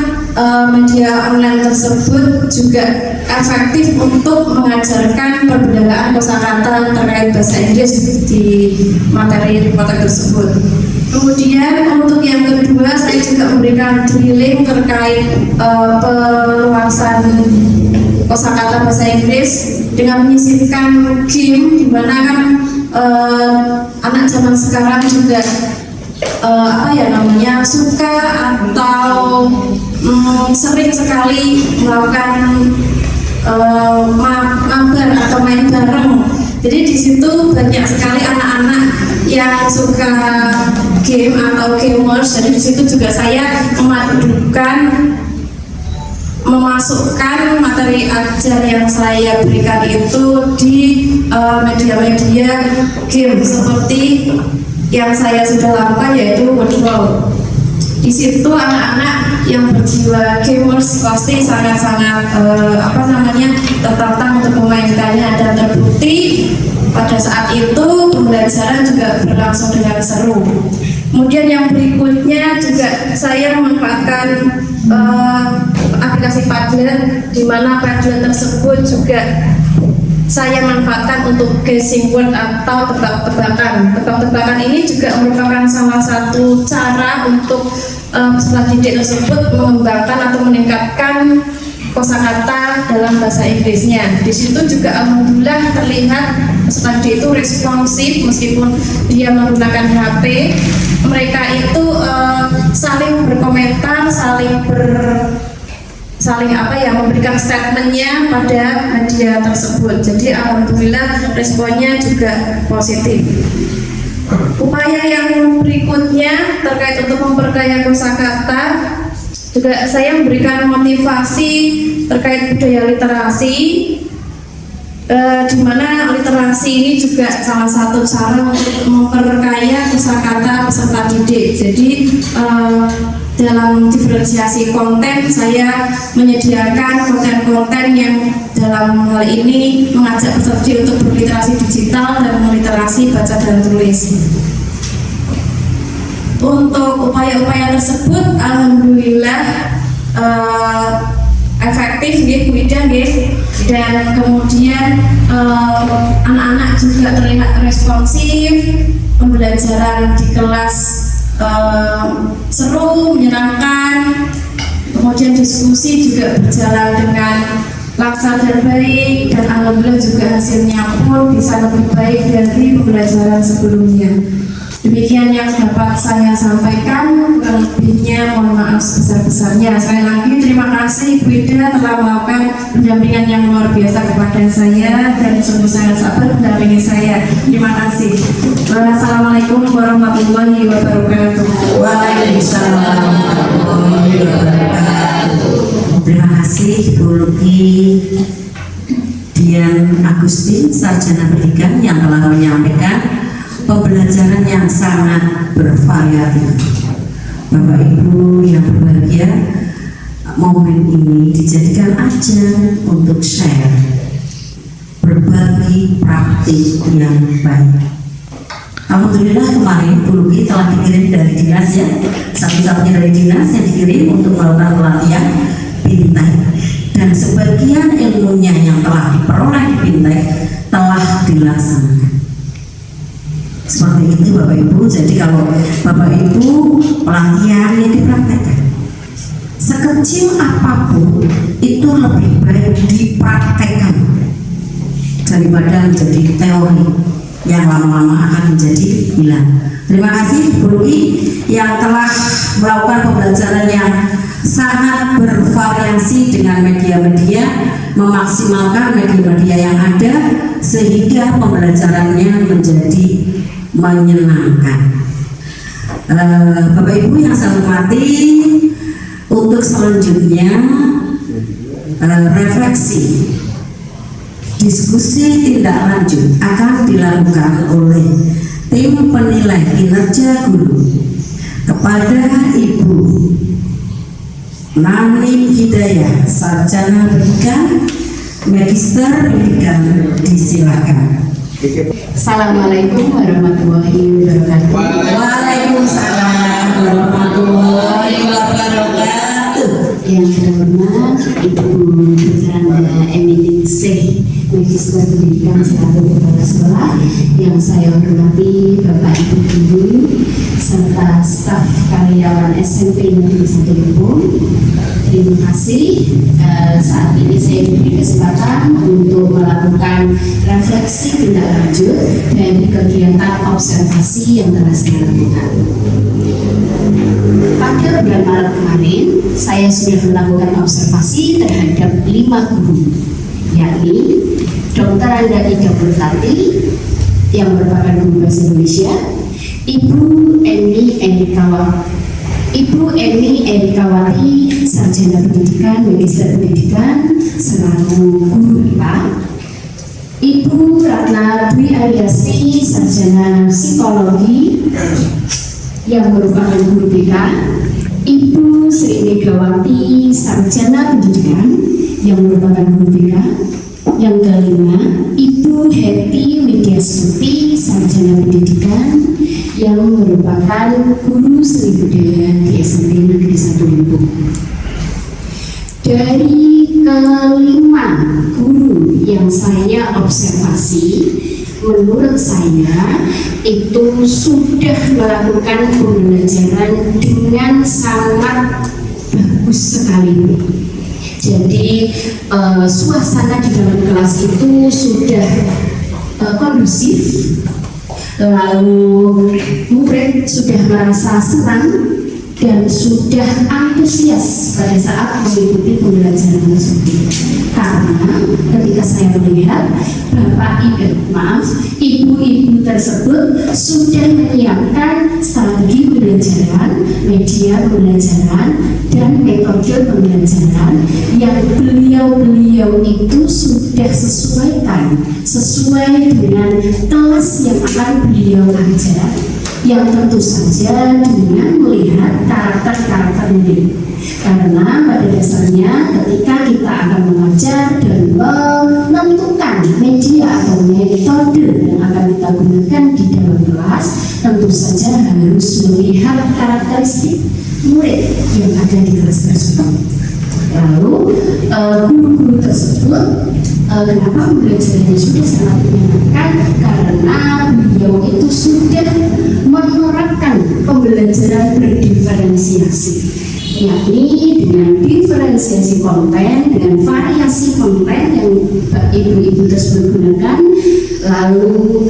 media online tersebut juga efektif untuk mengajarkan perbedaan kosakata terkait bahasa Inggris di materi report tersebut. Kemudian untuk yang kedua, saya juga memberikan drilling terkait perluasan kosakata bahasa Inggris dengan menyisipkan game, di mana kan anak zaman sekarang juga suka atau sering sekali melakukan mabar atau main bareng. Jadi di situ banyak sekali anak-anak yang suka game atau gamers. Jadi di situ juga saya memasukkan materi ajar yang saya berikan itu di media-media game seperti yang saya sudah lakukan yaitu workflow. Di situ anak-anak yang berjiwa gamers pasti sangat-sangat tertantang untuk memainkannya, dan terbukti pada saat itu pembelajaran juga berlangsung dengan seru. Kemudian yang berikutnya juga saya memanfaatkan aplikasi Padlet, di mana Padlet tersebut juga saya manfaatkan untuk guessing word atau tebak-tebakan. Tebak-tebakan ini juga merupakan salah satu cara untuk peserta didik tersebut mengembangkan atau meningkatkan kosakata dalam bahasa Inggrisnya. Di situ juga alhamdulillah terlihat peserta didik itu responsif meskipun dia menggunakan HP. Mereka itu saling berkomentar, memberikan statementnya pada media tersebut. Jadi alhamdulillah responnya juga positif. Upaya yang berikutnya terkait untuk memperkaya kosakata, juga saya memberikan motivasi terkait budaya literasi, di mana literasi ini juga salah satu cara untuk memperkaya kosakata peserta didik. Jadi dalam diferensiasi konten saya menyediakan konten-konten yang dalam hal ini mengajak peserta didik untuk berliterasi digital dan meliterasi baca dan tulis. Untuk upaya-upaya tersebut alhamdulillah efektif Bu Ida, dan kemudian anak-anak juga terlihat responsif, pembelajaran di kelas seru, menyenangkan, kemudian diskusi juga berjalan dengan lancar dan baik, dan alhamdulillah juga hasilnya pun bisa lebih baik dari pembelajaran sebelumnya. Demikian yang dapat saya sampaikan, kurang lebihnya mohon maaf sebesar-besarnya. Sekali lagi terima kasih Bu Ida telah melakukan pendampingan yang luar biasa kepada saya dan sungguh sangat sabar mendampingi saya. Terima kasih. Wassalamualaikum warahmatullahi wabarakatuh. Waalaikumsalam warahmatullahi wabarakatuh. Terima kasih Bu Luki Dian Agustin, Sarjana Pendidikan, yang telah menyampaikan pembelajaran yang sangat bervariatif. Bapak Ibu yang berbahagia, momen ini dijadikan ajang untuk share, berbagi praktik yang baik. Alhamdulillah kemarin Bu Luki telah dikirim dari dinas, ya, satu-satunya dari dinas yang dikirim untuk melakukan pelatihan Bintek, dan sebagian ilmunya yang telah diperoleh di Bintek telah dilaksanakan. Seperti itu Bapak Ibu. Jadi kalau Bapak Ibu pelatihan yang dipraktekkan, sekecil apapun itu lebih baik dipraktekkan daripada menjadi teori yang lama-lama akan menjadi hilang. Terima kasih Bu Luki yang telah melakukan pembelajaran yang sangat bervariasi dengan media-media, memaksimalkan media-media yang ada sehingga pembelajarannya menjadi menyenangkan. Bapak Ibu yang saya hormati, untuk selanjutnya refleksi diskusi tindak lanjut akan dilakukan oleh tim penilai kinerja guru kepada Ibu Nani Hidayah, Sarjana Pendidikan, Magister Pendidikan, disilakan. Assalamualaikum warahmatullahi wabarakatuh. Waalaikumsalam warahmatullahi wabarakatuh. Yang terhormat Ibu Dr. Eminingsih, Magister Pendidikan selaku Kepala Sekolah, yang saya hormati Bapak Ibu Guru serta staf karyawan SMP Negeri 1 Limpung. Terima kasih. Saat ini saya diberi kesempatan untuk melakukan refleksi tindak lanjut dari kegiatan observasi yang telah saya lakukan. Pada bulan Maret kemarin, saya sudah melakukan observasi terhadap 5 guru, yakni Dr. Anda Ida Purvati yang merupakan guru bahasa Indonesia, Ibu Eni Erikawati, Sarjana Pendidikan, Magister Pendidikan, selaku guru IPA, Ibu Ratna Dwi Aryasti, sarjana psikologi yang merupakan guru BK. Ibu Sri Megawati, sarjana pendidikan yang merupakan guru BK. Yang kelima, Ibu Hetty Widyastuti, sarjana pendidikan yang merupakan guru seni budaya di SMP Negeri 1 Lombok. Dari kelima guru yang saya observasi, menurut saya itu sudah melakukan pembelajaran dengan sangat bagus sekali. Jadi suasana di dalam kelas itu sudah kondusif, lalu murid sudah merasa senang dan sudah antusias pada saat mengikuti pembelajaran tersebut. Karena ketika saya melihat ibu-ibu tersebut sudah menyiapkan strategi pembelajaran, media pembelajaran, dan metode pembelajaran yang beliau itu sudah sesuaikan sesuai dengan kelas yang akan beliau ajar, yang tentu saja dengan melihat karakter-karakter murid. Karena pada dasarnya ketika kita akan mengajar dan menentukan media atau metode yang akan kita gunakan di dalam kelas, tentu saja harus melihat karakteristik murid yang ada di kelas tersebut. Lalu guru-guru tersebut kenapa pembelajarannya sudah sangat menyenangkan? Karena beliau itu sudah menerapkan pembelajaran berdiferensiasi, yakni dengan diferensiasi konten, dengan variasi konten yang ibu-ibu tersebut gunakan, lalu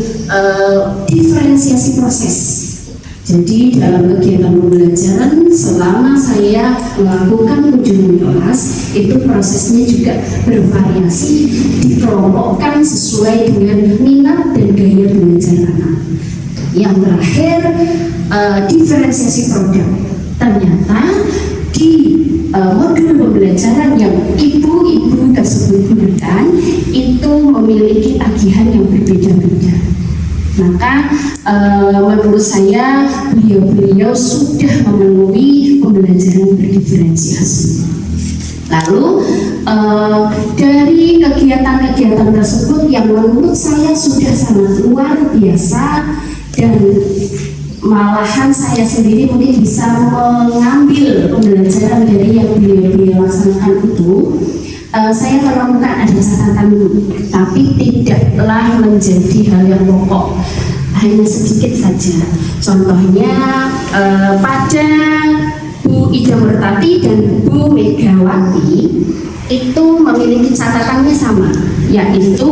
diferensiasi proses. Jadi dalam kegiatan pembelajaran selama saya melakukan kunjungan kelas, itu prosesnya juga bervariasi, dikelompokkan sesuai dengan minat dan gaya belajar anak. Yang terakhir, diferensiasi produk. Ternyata di modul pembelajaran yang ibu-ibu tersebut gunakan itu memiliki tagihan yang berbeda-beda. Maka menurut saya beliau sudah memenuhi pembelajaran berdiferensiasi. Lalu dari kegiatan-kegiatan tersebut yang menurut saya sudah sangat luar biasa, dan malahan saya sendiri mungkin bisa mengambil pembelajaran dari yang beliau laksanakan itu. Saya menemukan ada catatan, tapi tidaklah menjadi hal yang pokok, hanya sedikit saja. Contohnya pada Bu Ida Mertati dan Bu Megawati itu memiliki catatannya sama, yaitu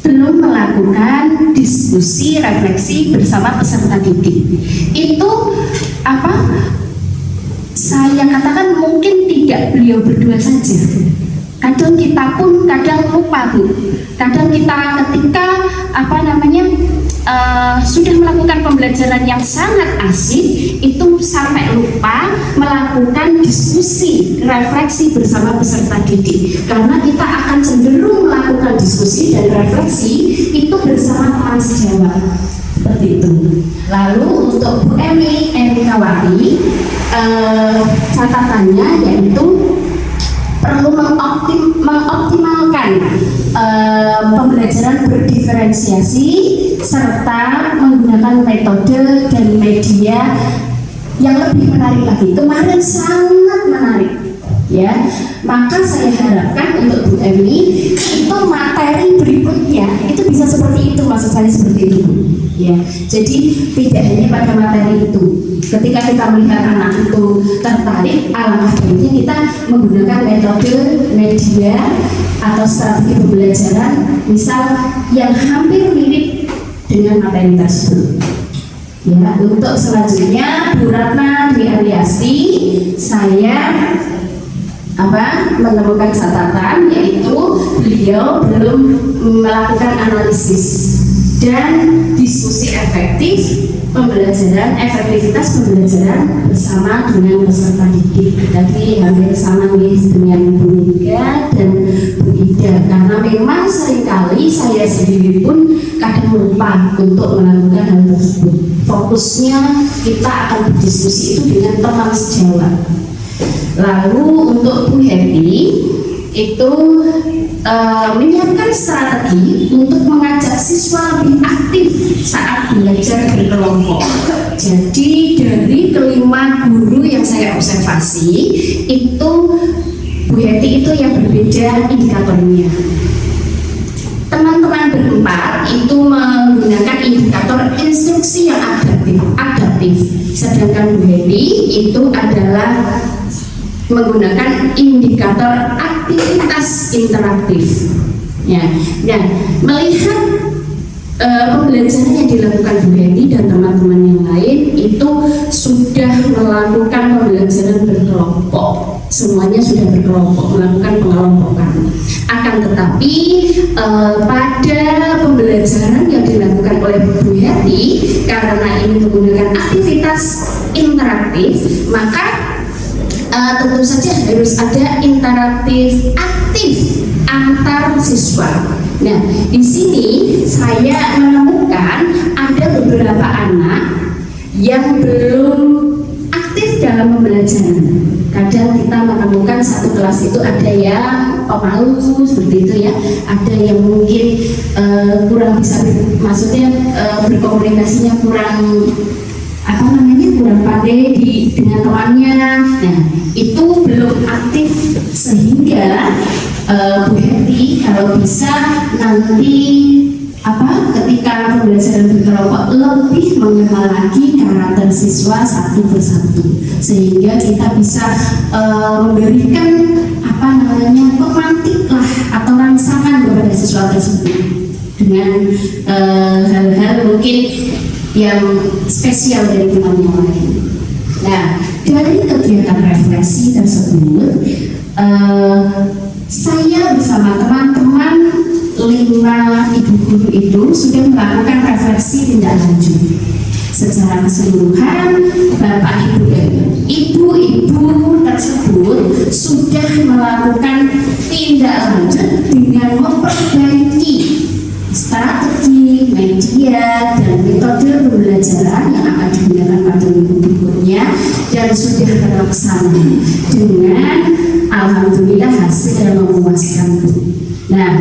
belum melakukan diskusi refleksi bersama peserta didik. Itu apa? Saya katakan mungkin tidak beliau berdua saja. Kadang kita pun kadang lupa, Bu. Kadang kita ketika sudah melakukan pembelajaran yang sangat asik, itu sampai lupa melakukan diskusi refleksi bersama peserta didik. Karena kita akan cenderung melakukan diskusi dan refleksi itu bersama teman sejawat. Seperti itu. Lalu untuk Bu Emikawati, catatannya yaitu perlu mengoptimalkan pembelajaran berdiferensiasi serta menggunakan metode dan media yang lebih menarik lagi. Kemarin sangat menarik, ya. Maka saya harapkan untuk Bu Emi itu materi berikutnya itu bisa seperti itu, maksud saya seperti itu, ya. Jadi tidak hanya pada materi itu. Ketika kita melihat anak itu tertarik, alangkah baiknya kita menggunakan metode, media atau strategi pembelajaran misal yang hampir mirip dengan materi tersebut. Ya, untuk selanjutnya Bu Ratna Dwi Aryasti, saya menemukan catatan yaitu beliau belum melakukan analisis dan diskusi efektivitas pembelajaran bersama dengan peserta didik. Tadi hampir sama dengan Bu Mega dan Bu Ida. karena memang seringkali saya sendiri pun kadang lupa untuk melakukan hal tersebut. Fokusnya kita akan berdiskusi itu dengan teman sejawat. Lalu untuk Bu Hetty itu menyiapkan strategi untuk mengajak siswa lebih aktif saat belajar berkelompok. Jadi dari kelima guru yang saya observasi itu Bu Hetty itu yang berbeda indikatornya. Teman-teman berempat itu menggunakan indikator instruksi yang adaptif. Sedangkan Bu Hetty itu adalah menggunakan indikator aktivitas interaktif. Ya, nah, melihat pembelajaran yang dilakukan Bu Hetty dan teman-teman yang lain itu sudah melakukan pembelajaran berkelompok. Semuanya sudah berkelompok, melakukan pengelompokan. Akan tetapi pada pembelajaran yang dilakukan oleh Bu Hetty, karena ini menggunakan aktivitas interaktif, maka tentu saja harus ada interaktif aktif antar siswa. Nah, di sini saya menemukan ada beberapa anak yang belum aktif dalam pembelajaran. Kadang kita menemukan satu kelas itu ada yang pemalu seperti itu ya, ada yang mungkin kurang bisa, maksudnya berkomunikasinya kurang kurang pandai dengan temannya. Nah, itu belum aktif sehingga Bu Hetty kalau bisa nanti ketika pembelajaran berkelompok lebih mengenal lagi karakter siswa satu persatu sehingga kita bisa memberikan pemantik lah atau rangsangan kepada siswa tersebut dengan hal-hal mungkin yang spesial dari teman yang lain. Nah, dari kegiatan refleksi tersebut, saya bersama teman-teman 5 ibu guru itu sudah melakukan refleksi tindak lanjut. Secara keseluruhan, Bapak Ibu dan ibu-ibu tersebut sudah melakukan tindak lanjut dengan memperbaiki strategi, media, dan metode pembelajaran yang akan digunakan pada minggu berikutnya dan sudah terlaksana dengan alhamdulillah hasil yang memuaskan. Nah,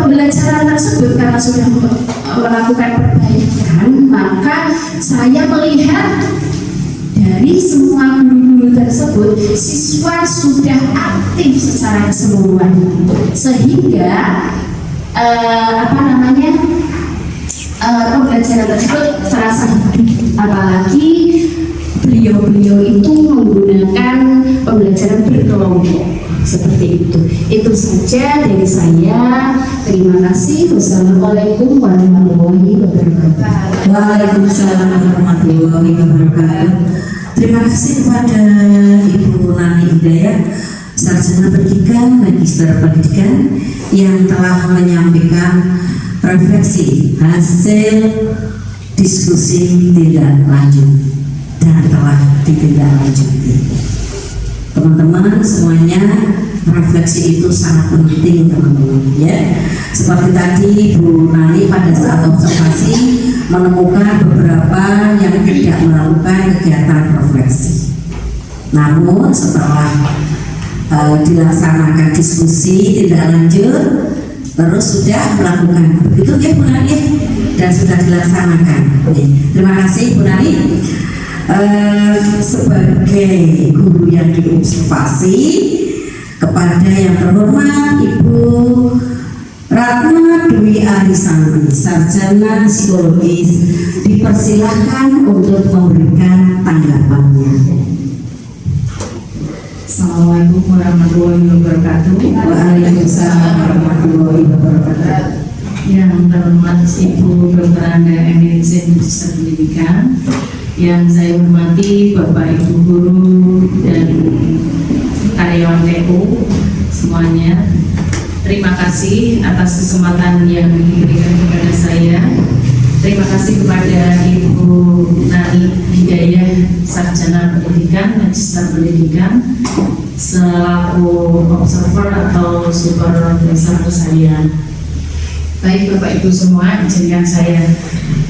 pembelajaran tersebut karena sudah melakukan perbaikan, maka saya melihat dari semua guru-guru tersebut siswa sudah aktif secara keseluruhan sehingga pembelajaran tersebut terasa hidup, apalagi beliau-beliau itu menggunakan pembelajaran berkelompok seperti itu. Itu saja dari saya. Terima kasih. Wassalamualaikum warahmatullahi wabarakatuh. Waalaikumsalam warahmatullahi wabarakatuh. Terima kasih kepada Ibu Nani Hidayah, Sarjana Pendidikan, Magister Pendidikan, yang telah menyampaikan refleksi hasil diskusi tindak lanjut dan telah ditindaklanjuti. Teman-teman semuanya, refleksi itu sangat penting teman-teman ya. Seperti tadi Bu Nani pada saat observasi menemukan beberapa yang tidak melakukan kegiatan refleksi. Namun setelah dilaksanakan diskusi tindak lanjut terus sudah melakukan begitu ya Bu Nani dan sudah dilaksanakan. Terima kasih Bu Nani. Sebagai guru yang diobservasi, kepada yang terhormat Ibu Ratna Dwi Arisandi, Sarjana Psikologis, dipersilahkan untuk memberikan tanggapannya. Assalamualaikum warahmatullahi wabarakatuh. Waalaikumsalam warahmatullahi wabarakatuh. Yang terhormat Ibu Dr. Anda Eminingsih, Magister Pendidikan, yang saya hormati Bapak Ibu guru dan karyawan TU semuanya. Terima kasih atas kesempatan yang diberikan kepada saya Terima kasih kepada Ibu Nani Hidayah, Sarjana Pendidikan, Magister Pendidikan, selaku observer atau supervisor saya. Baik Bapak Ibu semua, izinkan saya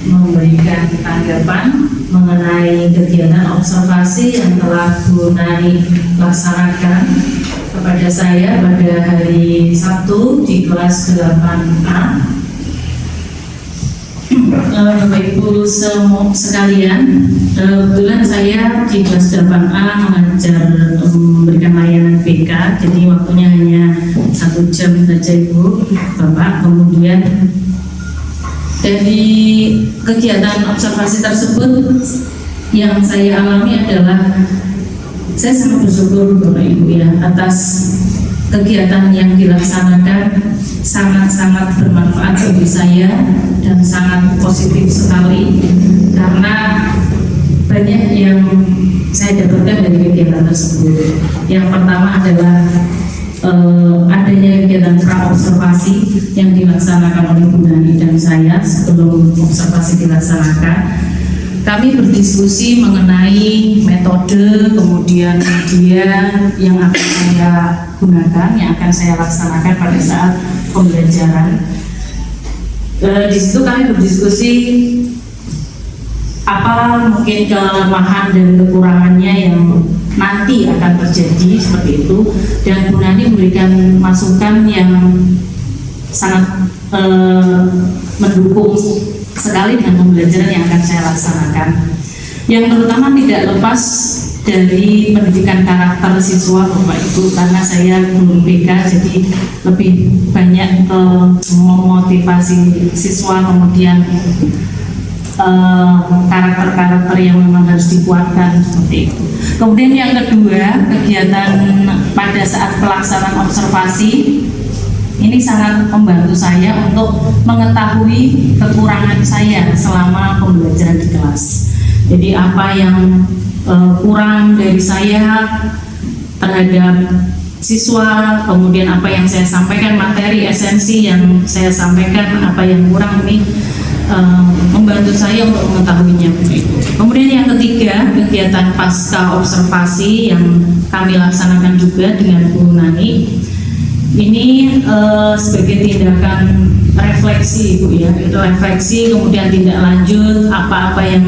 memberikan tanggapan mengenai kegiatan observasi yang telah Bu Nani laksanakan kepada saya pada hari Sabtu di kelas 8A. Bapak Ibu sekalian, kebetulan saya di kelas 8A mengajar memberikan layanan BK, jadi waktunya hanya 1 jam saja Ibu Bapak. Kemudian dari kegiatan observasi tersebut yang saya alami adalah saya sangat bersyukur Bapak Ibu ya atas kegiatan yang dilaksanakan, sangat-sangat bermanfaat bagi saya dan sangat positif sekali karena banyak yang saya dapatkan dari kegiatan tersebut. Yang pertama adalah adanya kegiatan pra-observasi yang dilaksanakan oleh Bu Nani dan saya. Sebelum observasi dilaksanakan, kami berdiskusi mengenai metode, kemudian media yang akan saya gunakan, yang akan saya laksanakan pada saat pembelajaran. Di situ kami berdiskusi apa mungkin kelemahan dan kekurangannya yang nanti akan terjadi seperti itu, dan Bu Nani memberikan masukan yang sangat mendukung sekali dengan pembelajaran yang akan saya laksanakan, yang terutama tidak lepas dari pendidikan karakter siswa Bapak Ibu, karena saya guru BK jadi lebih banyak memotivasi siswa, kemudian karakter-karakter yang memang harus dikuatkan seperti itu. Kemudian yang kedua, kegiatan pada saat pelaksanaan observasi ini sangat membantu saya untuk mengetahui kekurangan saya selama pembelajaran di kelas. Jadi apa yang kurang dari saya terhadap siswa, kemudian apa yang saya sampaikan, materi esensi yang saya sampaikan, apa yang kurang, ini membantu saya untuk mengetahuinya. Kemudian yang ketiga, kegiatan pasca observasi yang kami laksanakan juga dengan Bu Nani. Ini sebagai tindakan refleksi Bu ya, itu refleksi, kemudian tindak lanjut apa-apa yang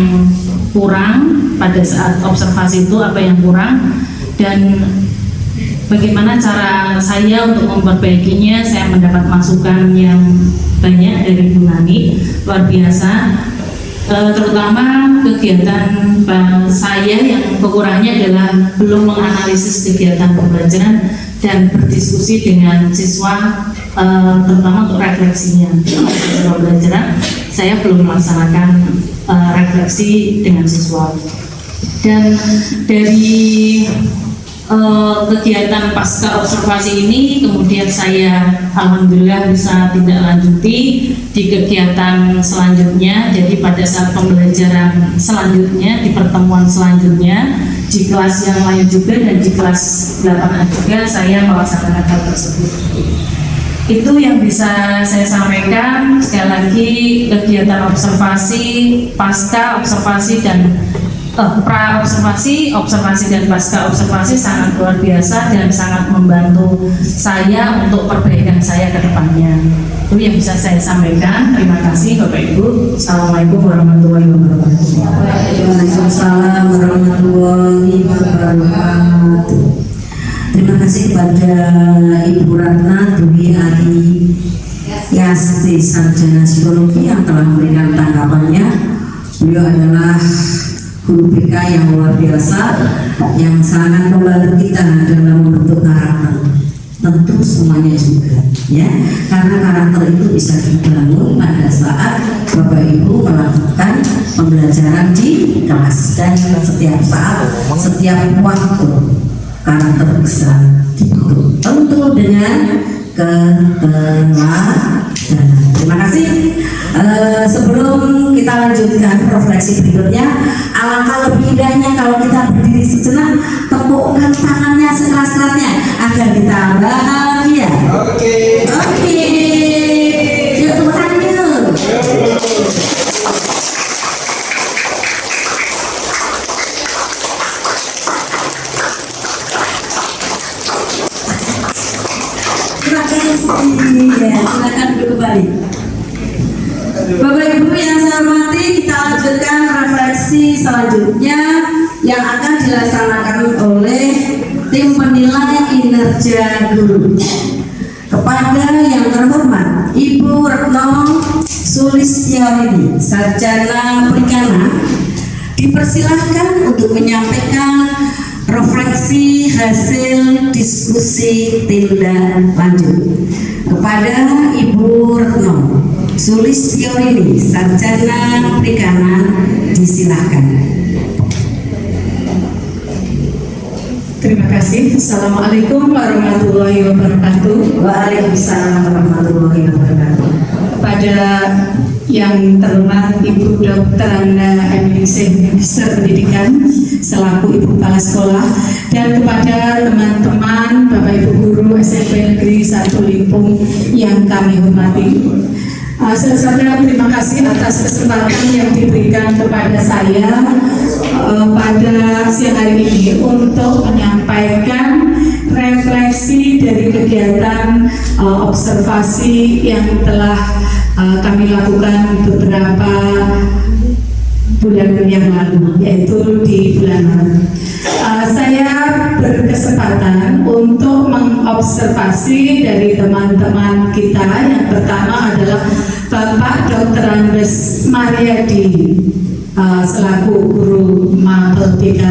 kurang pada saat observasi itu, apa yang kurang dan bagaimana cara saya untuk memperbaikinya. Saya mendapat masukan yang banyak dari Bu Nani, luar biasa, terutama kegiatan saya yang kekurangannya adalah belum menganalisis kegiatan pembelajaran dan berdiskusi dengan siswa, terutama untuk refleksinya. Selama pembelajaran saya belum melaksanakan refleksi dengan siswa. Dan dari kegiatan pasca observasi ini kemudian saya alhamdulillah bisa tindak lanjuti di kegiatan selanjutnya. Jadi pada saat pembelajaran selanjutnya, di pertemuan selanjutnya, di kelas yang lain juga dan di kelas 8 juga saya melaksanakan hal tersebut. Itu yang bisa saya sampaikan. Sekali lagi, kegiatan observasi, pasca observasi dan pra-observasi, observasi dan pasca observasi sangat luar biasa dan sangat membantu saya untuk perbaikan saya ke depannya. Itu yang bisa saya sampaikan. Terima kasih Bapak Ibu. Assalamualaikum warahmatullahi wabarakatuh. Waalaikumsalam warahmatullahi wabarakatuh. Terima kasih kepada Ibu Ratna Dwi Ari Yasti, Sarjana Psikologi, yang telah memberikan tanggapannya. Beliau adalah guru BK yang luar biasa, yang sangat membantu kita dalam membentuk karakter. Tentu semuanya juga, ya, karena karakter itu bisa dibangun pada saat Bapak Ibu melakukan pembelajaran di kelas, dan setiap saat, setiap waktu karakter bisa dibentuk, tentu dengan ketelatenan. Terima kasih. Sebelum kita lanjutkan refleksi berikutnya, alangkah lebih indahnya kalau kita berdiri sejenak, tepukkan tangannya sekeras-kerasnya agar kita bahagia. Oke. Yuk, tepuk tangan yuk. kasih. Ya, silakan duduk kembali. Bapak Ibu yang saya hormati, kita lanjutkan refleksi selanjutnya yang akan dilaksanakan oleh tim penilai kinerja guru. Kepada yang terhormat Ibu Retno Sulistyawati, Sarjana Perikanan, dipersilahkan untuk menyampaikan refleksi hasil diskusi tindak lanjut. Kepada Ibu Retno Sulistyawati, Sarjana Perikanan, disilahkan. Terima kasih. Assalamualaikum warahmatullahi wabarakatuh. Waalaikumsalam warahmatullahi wabarakatuh. Kepada yang terhormat Ibu Dr. Anda Eminingsih, Magister Pendidikan selaku Ibu Kepala Sekolah, dan kepada teman-teman Bapak Ibu Guru SMP Negeri 1 Limpung yang kami hormati. Sebesar terima kasih atas kesempatan yang diberikan kepada saya pada siang hari ini untuk menyampaikan refleksi dari kegiatan observasi yang telah kami lakukan beberapa bulan yang lalu, yaitu di bulan Maret. Saya berkesempatan untuk mengobservasi dari teman-teman kita. Yang pertama adalah Bapak Dr. Andes Mariadi selaku guru mapel BK.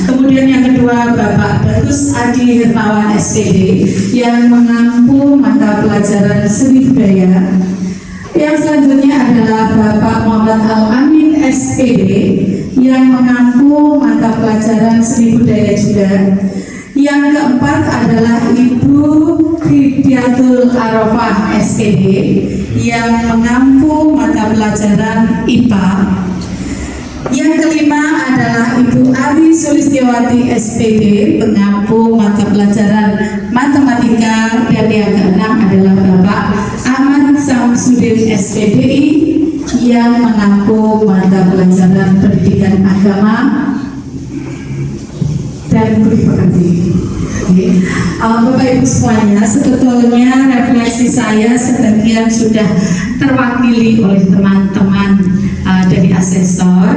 Kemudian yang kedua Bapak Bagus Adi Hermawan SPD yang mengampu mata pelajaran seni budaya. Yang selanjutnya adalah Bapak Muhammad Al-Amin SPD yang mengampu mata pelajaran seni budaya juga. Yang keempat adalah Ibu Hidiatul Arafah SPD yang mengampu mata pelajaran IPA. Yang kelima adalah Ibu Ari Sulistyawati SPD mengampu mata pelajaran matematika, dan yang keenam adalah Bapak Ahmad Samsudin SPDI yang mengampu mata pelajaran pendidikan agama dan budi pekerti. Bapak Ibu semuanya, sebetulnya refleksi saya sebagian sudah terwakili oleh teman-teman dari asesor,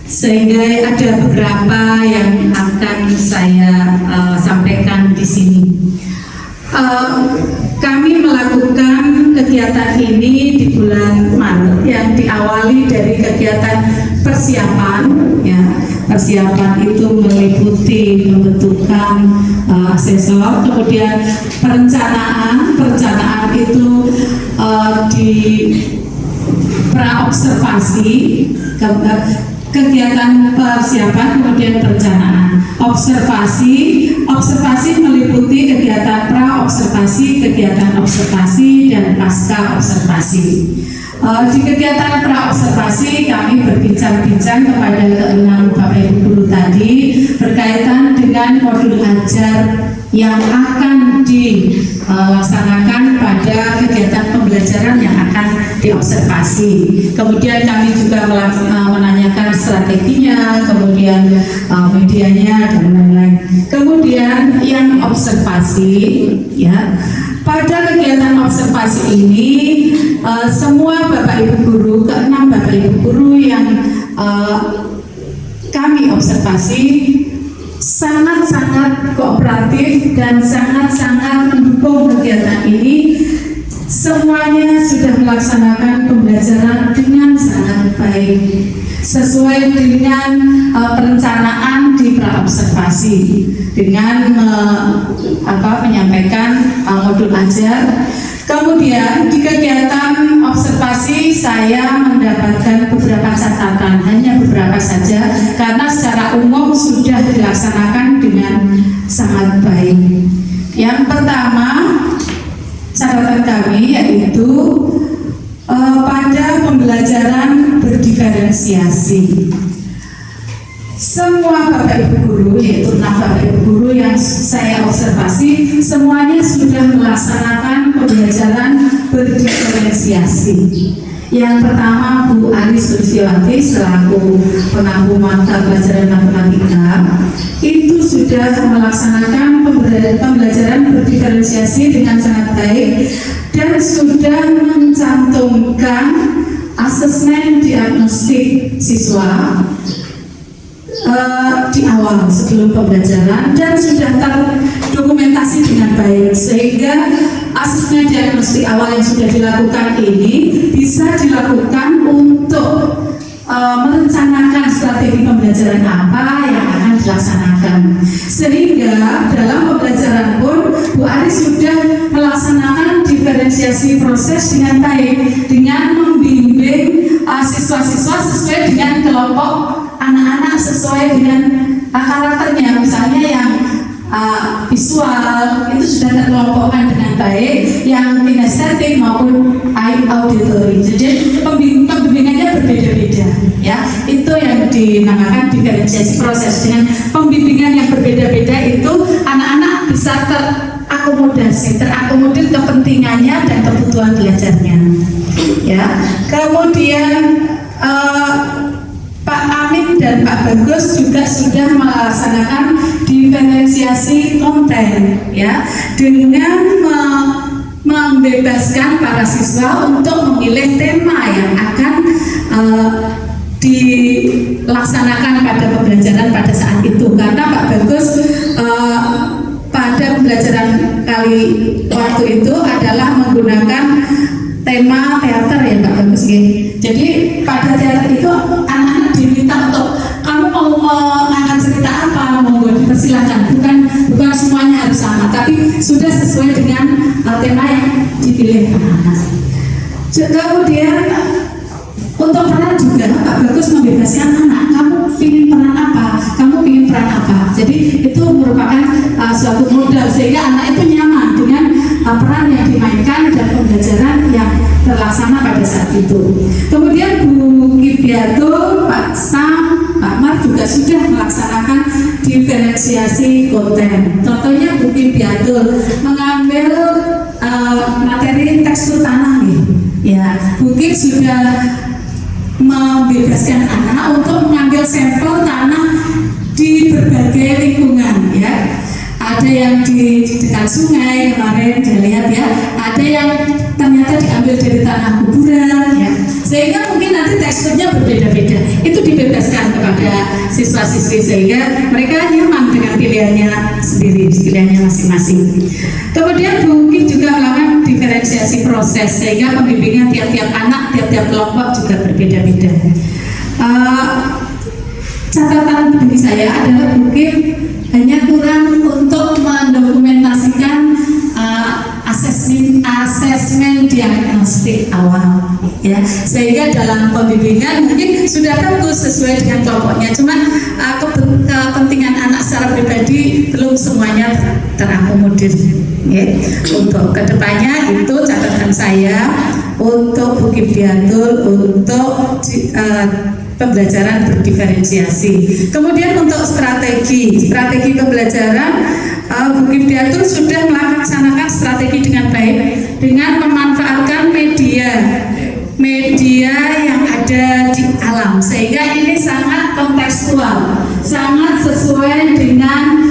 sehingga ada beberapa yang akan saya sampaikan di sini. Kami melakukan kegiatan ini di bulan Maret yang diawali dari kegiatan persiapan. Ya, persiapan itu meliputi pembentukan asesor, kemudian perencanaan itu di praobservasi, kegiatan persiapan, kemudian perencanaan. Observasi meliputi kegiatan praobservasi, kegiatan observasi, dan pasca observasi. Di kegiatan praobservasi kami berbincang-bincang kepada keenam Bapak Ibu guru tadi berkaitan dengan modul ajar yang akan dilaksanakan pada kegiatan pembelajaran yang akan diobservasi. Kemudian kami juga menanyakan strateginya, kemudian medianya, dan lain-lain. Kemudian yang observasi, ya, pada kegiatan observasi ini semua Bapak Ibu guru, keenam Bapak Ibu guru yang kami observasi sangat-sangat kooperatif dan sangat-sangat mendukung kegiatan ini. Semuanya sudah melaksanakan pembelajaran dengan sangat baik sesuai dengan perencanaan di praobservasi, dengan menyampaikan modul ajar. Kemudian di kegiatan observasi saya mendapatkan beberapa catatan, hanya beberapa saja, karena secara umum sudah dilaksanakan dengan sangat baik. Yang pertama, catatan kami yaitu pada pembelajaran berdiferensiasi. Semua Bapak Ibu guru, yaitu 6 Bapak Ibu guru yang saya observasi, semuanya sudah melaksanakan pembelajaran berdiferensiasi. Yang pertama, Bu Ari Sulistyawati selaku pengampu mata pelajaran matematika itu sudah melaksanakan pembelajaran pembelajaran berdiferensiasi dengan sangat baik dan sudah mencantumkan asesmen diagnostik siswa di awal sebelum pembelajaran dan sudah terdokumentasi dengan baik, sehingga asesmen diagnostik awal yang sudah dilakukan ini bisa dilakukan untuk merencanakan strategi pembelajaran apa yang akan dilaksanakan, sehingga dalam pembelajaran pun Bu Ari sudah melaksanakan diferensiasi proses dengan baik dengan membimbing siswa-siswa sesuai dengan kelompok anak-anak, sesuai dengan karakternya. Misalnya yang visual itu sudah terkelompokkan dengan baik, yang kinestetik maupun auditory. Jadi pembimbingannya berbeda-beda, ya. Itu yang dinamakan diferensiasi proses. Dengan pembimbingan yang berbeda-beda itu anak-anak bisa terakomodir kepentingannya dan kebutuhan belajarnya, ya. Kemudian Pak Amin dan Pak Bagus juga sudah melaksanakan diferensiasi konten, ya, dengan membebaskan para siswa untuk memilih tema yang akan dilaksanakan pada pembelajaran pada saat itu. Karena Pak Bagus pada pembelajaran kali waktu itu adalah menggunakan tema teater, ya Pak Bagus, ya. Jadi pada teater itu anak-anak diminta untuk kamu mau mengangkat cerita apa, monggo dipersilakan, bukan semuanya harus sama, tapi sudah sesuai dengan tema yang dipilih anak-anak. Kemudian untuk peran juga Pak Bagus membebaskan anak, kamu ingin peran apa, kamu ingin peran apa. Jadi itu merupakan suatu modal sehingga anak itu nyaman dengan peran yang dimainkan dan pembelajaran yang terlaksana pada saat itu. Kemudian Bu Kibiatul, Pak Sam, Pak Mar juga sudah melaksanakan diferensiasi konten. Contohnya Bu Kibiatul mengambil materi tekstur tanah, ya. Bu Kib sudah membebaskan anak untuk mengambil sampel tanah di berbagai lingkungan, ya. Ada yang di dekat sungai kemarin dilihat, ya. Ada yang ternyata diambil dari tanah kuburan, ya. Sehingga mungkin nanti teksturnya berbeda-beda. Itu dibebaskan kepada siswa-siswi sehingga mereka nyaman dengan pilihannya sendiri, pilihannya masing-masing. Kemudian Bu Kim juga melakukan diferensiasi proses sehingga pembimbingan tiap-tiap anak, tiap-tiap kelompok juga berbeda-beda. Catatan bagi saya adalah Bu Kim hanya kurang untuk mendokumentasikan asesmen diagnostik awal, ya, sehingga dalam pembimbingan mungkin sudah bagus sesuai dengan kelompoknya, cuma kepentingan anak secara pribadi belum semuanya terakomodir, ya. Untuk kedepannya itu catatan saya untuk Bu Kibiatul untuk pembelajaran berdiferensiasi. Kemudian untuk strategi pembelajaran, Bu Kibiatul sudah melaksanakan strategi dengan baik dengan memanfaatkan media yang ada di alam, sehingga ini sangat kontekstual, sangat sesuai dengan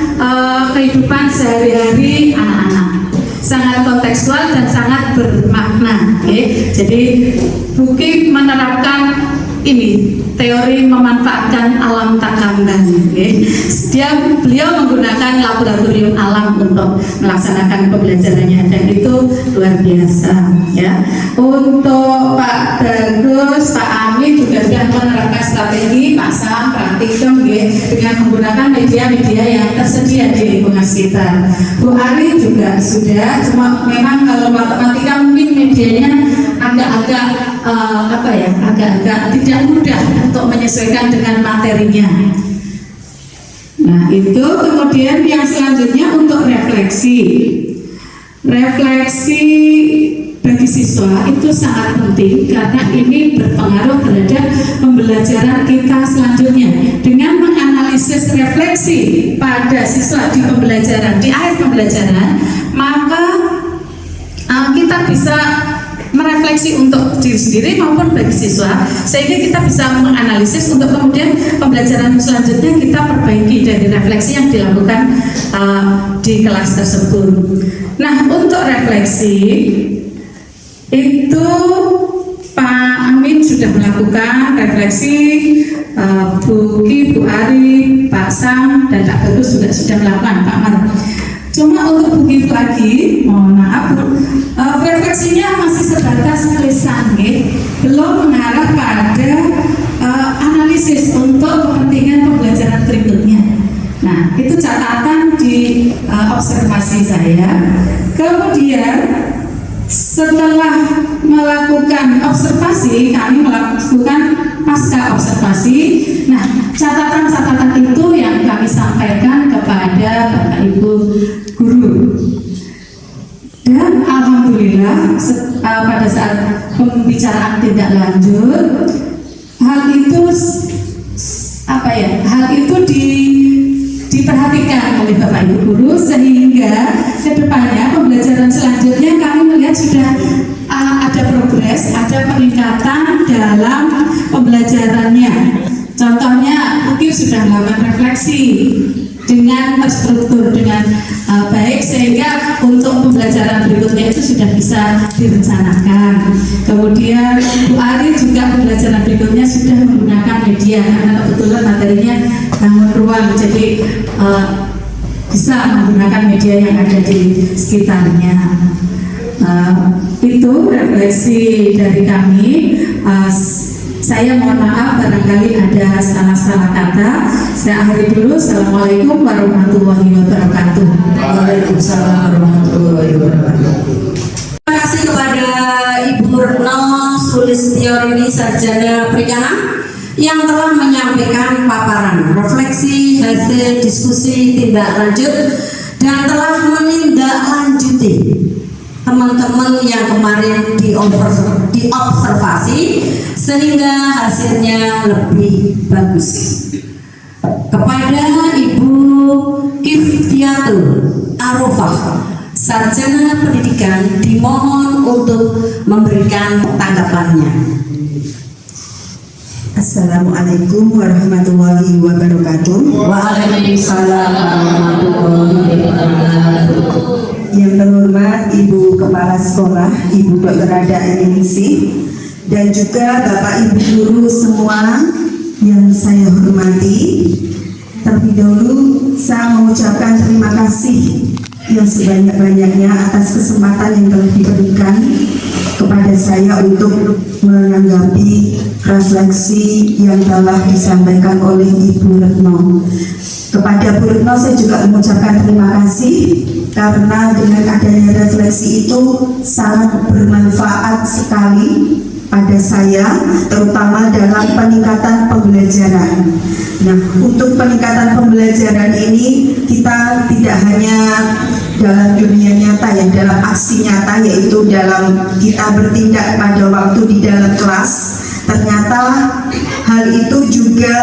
kehidupan sehari-hari anak-anak, sangat kontekstual dan sangat bermakna, okay? Jadi Bu Kim menerapkan ini teori memanfaatkan alam tak kambang, okay? Beliau menggunakan laboratorium alam untuk melaksanakan pembelajarannya dan itu luar biasa, ya. Untuk Pak Bagus, Pak Ami juga sudah menerapkan strategi pasang praktikum, dengan menggunakan media-media yang tersedia di lingkungan sekitar. Bu Ari juga sudah, cuma memang kalau matematika mungkin medianya agak-agak agak-agak tidak mudah untuk menyesuaikan dengan materinya. Nah, itu kemudian yang selanjutnya untuk refleksi bagi siswa itu sangat penting karena ini berpengaruh terhadap pembelajaran kita selanjutnya. Dengan menganalisis refleksi pada siswa di pembelajaran, di akhir pembelajaran, maka kita bisa merefleksi untuk diri sendiri maupun bagi siswa, sehingga kita bisa menganalisis untuk kemudian pembelajaran selanjutnya kita perbaiki dari refleksi yang dilakukan di kelas tersebut. Nah, untuk refleksi itu Pak Amin sudah melakukan refleksi, Bu Ki, Bu Ari, Pak Sam, dan Pak Bagus juga sudah melakukan, Pak Mar. Cuma untuk Bu Ki lagi, mohon maaf, refleksinya masih sebatas tulisan, belum mengarah pada analisis untuk kepentingan pembelajaran berikutnya. Nah, itu catatan di observasi saya. Kemudian setelah melakukan observasi, kami melakukan pasca observasi. Nah, catatan-catatan itu yang kami sampaikan kepada Bapak Ibu guru. Dan alhamdulillah pada saat pembicaraan tindak lanjut, hal itu diperhatikan oleh Bapak Ibu guru, sehingga kedepannya pembelajaran selanjutnya kami melihat sudah ada progres, ada peningkatan dalam pembelajarannya. Contohnya, mungkin sudah melakukan refleksi dengan terstruktur, dengan baik, sehingga untuk pembelajaran berikutnya itu sudah bisa direncanakan. Kemudian Bu Ari juga pembelajaran berikutnya sudah menggunakan media karena kebetulan materinya bangun ruang, jadi bisa menggunakan media yang ada di sekitarnya. Itu refleksi dari kami. Saya mohon maaf barangkali ada salah-salah kata. Saya akhiri dulu. Assalamualaikum warahmatullahi wabarakatuh. Waalaikumsalam warahmatullahi wabarakatuh. Terima kasih kepada Ibu Retno Sulistyorini Sarjana Perikanan yang telah menyampaikan paparan refleksi hasil diskusi tindak lanjut dan telah menindaklanjuti teman-teman yang kemarin diobservasi sehingga hasilnya lebih bagus. Kepada Ibu Iftiatul Arofah, Sarjana Pendidikan, dimohon untuk memberikan tanggapannya. Assalamualaikum warahmatullahi wabarakatuh. Waalaikumsalam warahmatullahi wabarakatuh. Yang terhormat Ibu Kepala Sekolah, Ibu Dr. Ada Eningsih, dan juga Bapak Ibu guru semua yang saya hormati. Terlebih dahulu saya mengucapkan terima kasih yang sebanyak-banyaknya atas kesempatan yang telah diberikan kepada saya untuk menanggapi refleksi yang telah disampaikan oleh Ibu Retno. Kepada Bu Retno saya juga mengucapkan terima kasih karena dengan adanya refleksi itu sangat bermanfaat sekali pada saya, terutama dalam peningkatan pembelajaran. Nah, untuk peningkatan pembelajaran ini kita tidak hanya dalam dunia nyata ya, dalam aksi nyata, yaitu dalam kita bertindak pada waktu di dalam kelas. Ternyata hal itu juga